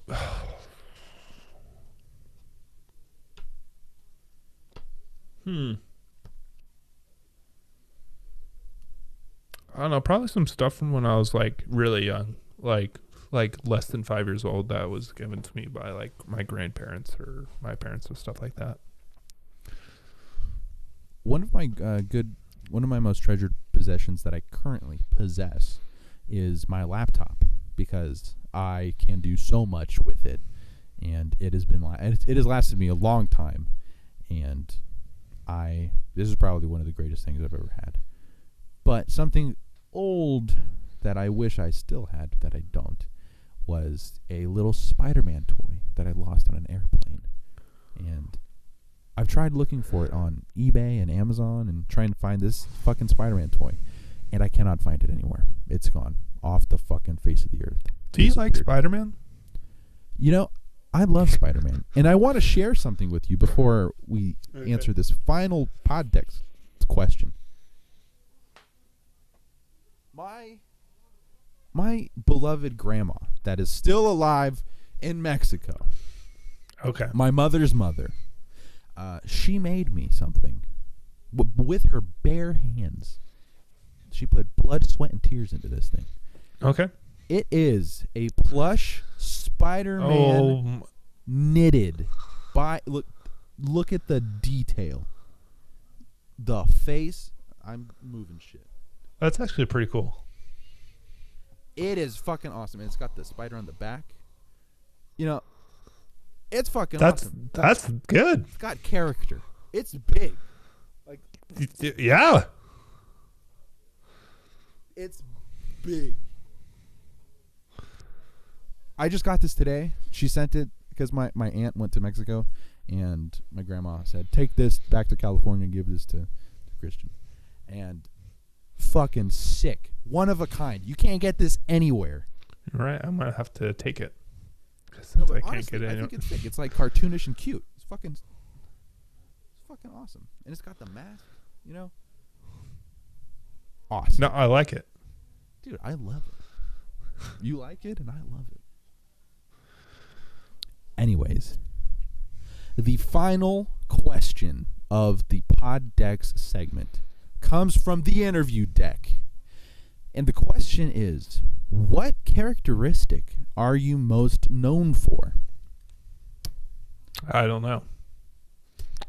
I don't know, probably some stuff from when I was like really young, like less than 5 years old, that was given to me by like my grandparents or my parents or stuff like that. One of my most treasured possessions that I currently possess is my laptop, because I can do so much with it, and it has lasted me a long time, and this is probably one of the greatest things I've ever had. But something old that I wish I still had that I don't was a little Spider-Man toy that I lost on an airplane, and I've tried looking for it on eBay and Amazon and trying to find this fucking Spider-Man toy, and I cannot find it anywhere. It's gone off the fucking face of the earth. Do you like Spider-Man? You know, I love Spider-Man, and I want to share something with you before we answer this final PodDecks question. My beloved grandma that is still alive in Mexico. Okay. My mother's mother. She made me something with her bare hands. She put blood, sweat, and tears into this thing. Okay. It is a plush Spider-Man knitted by look at the detail. The face. I'm moving shit. That's actually pretty cool. It is fucking awesome. And it's got the spider on the back. You know, it's fucking awesome. That's good. It's got character. It's big. Like, yeah. It's big. I just got this today. She sent it because my aunt went to Mexico, and my grandma said, take this back to California and give this to Christian. And fucking sick. One of a kind. You can't get this anywhere. You're right. I'm going to have to take it. No, I honestly, can't get it. I think it's sick. It's like cartoonish and cute. It's fucking awesome. And it's got the mask, you know? Awesome. No, I like it. Dude, I love it. You like it, and I love it. Anyways, the final question of the PodDecks segment comes from the interview deck. And the question is, what characteristic are you most known for? I don't know.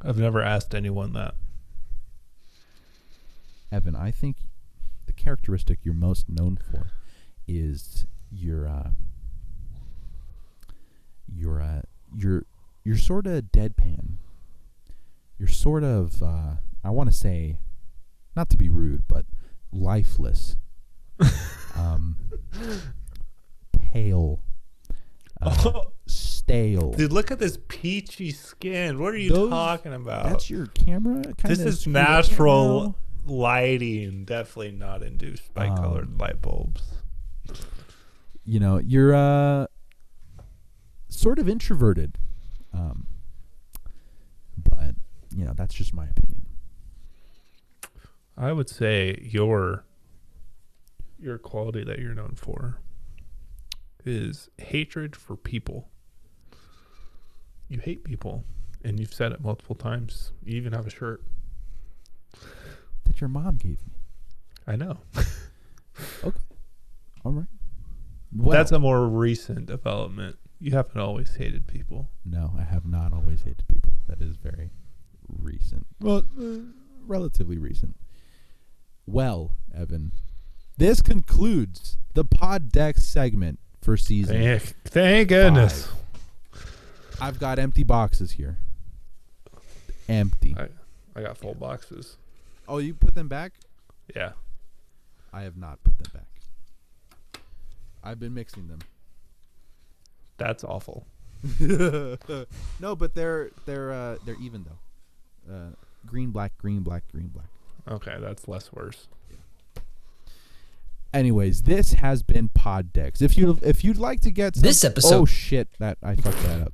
I've never asked anyone that. Evan, I think the characteristic you're most known for is you're sort of deadpan. You're sort of I want to say, not to be rude, but lifeless. Pale. Stale. Dude, look at this peachy skin. What are you talking about? That's your camera? This is natural lighting, definitely not induced by colored light bulbs. You know, you're sort of introverted. But, you know, that's just my opinion. I would say your quality that you're known for is hatred for people. You hate people, and you've said it multiple times. You even have a shirt. That your mom gave me. I know. Okay. All right. Well, That's a more recent development. You haven't always hated people. No, I have not always hated people. That is very recent. Well, relatively recent. Well, Evan, this concludes the PodDecks segment for season. Thank goodness. 5. I've got empty boxes here. Empty. I got full boxes. Oh, you put them back? Yeah. I have not put them back. I've been mixing them. That's awful. No, but they're even though. Green, black, green, black, green, black. Okay, that's less worse. Anyways, this has been PodDecks. If you'd like to get some, This episode. Oh shit, that I fucked that up.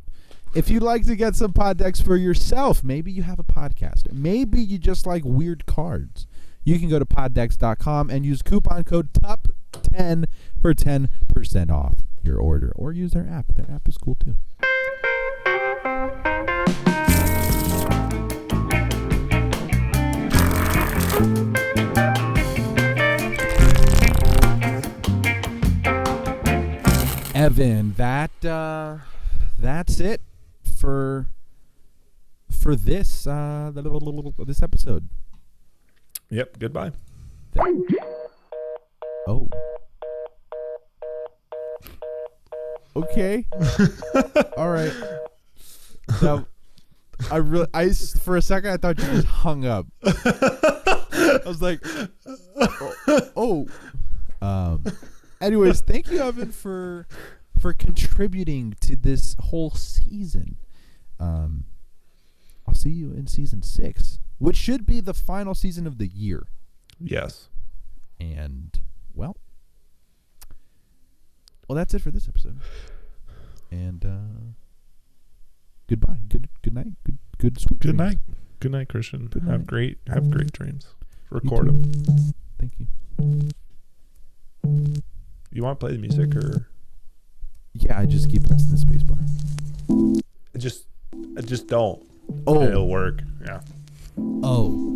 If you'd like to get some PodDecks for yourself, maybe you have a podcast. Maybe you just like weird cards. You can go to poddecks.com and use coupon code TUP10 for 10% off your order, or use their app. Their app is cool too. Evan, that's it for this this episode. Yep, goodbye. Oh. Okay. All right. Now, for a second I thought you just hung up. I was like, oh. Anyways, thank you, Evan, for contributing to this whole season. I'll see you in season 6, which should be the final season of the year. Yes. And well, that's it for this episode. And goodbye. Good night. Good sweet Good dreams. night. Good night, Christian. Good Have night. great dreams. You Record too. them. Thank you. You want to play the music or Yeah, I just keep pressing the space bar. just don't. Oh. It'll work. Yeah. Oh.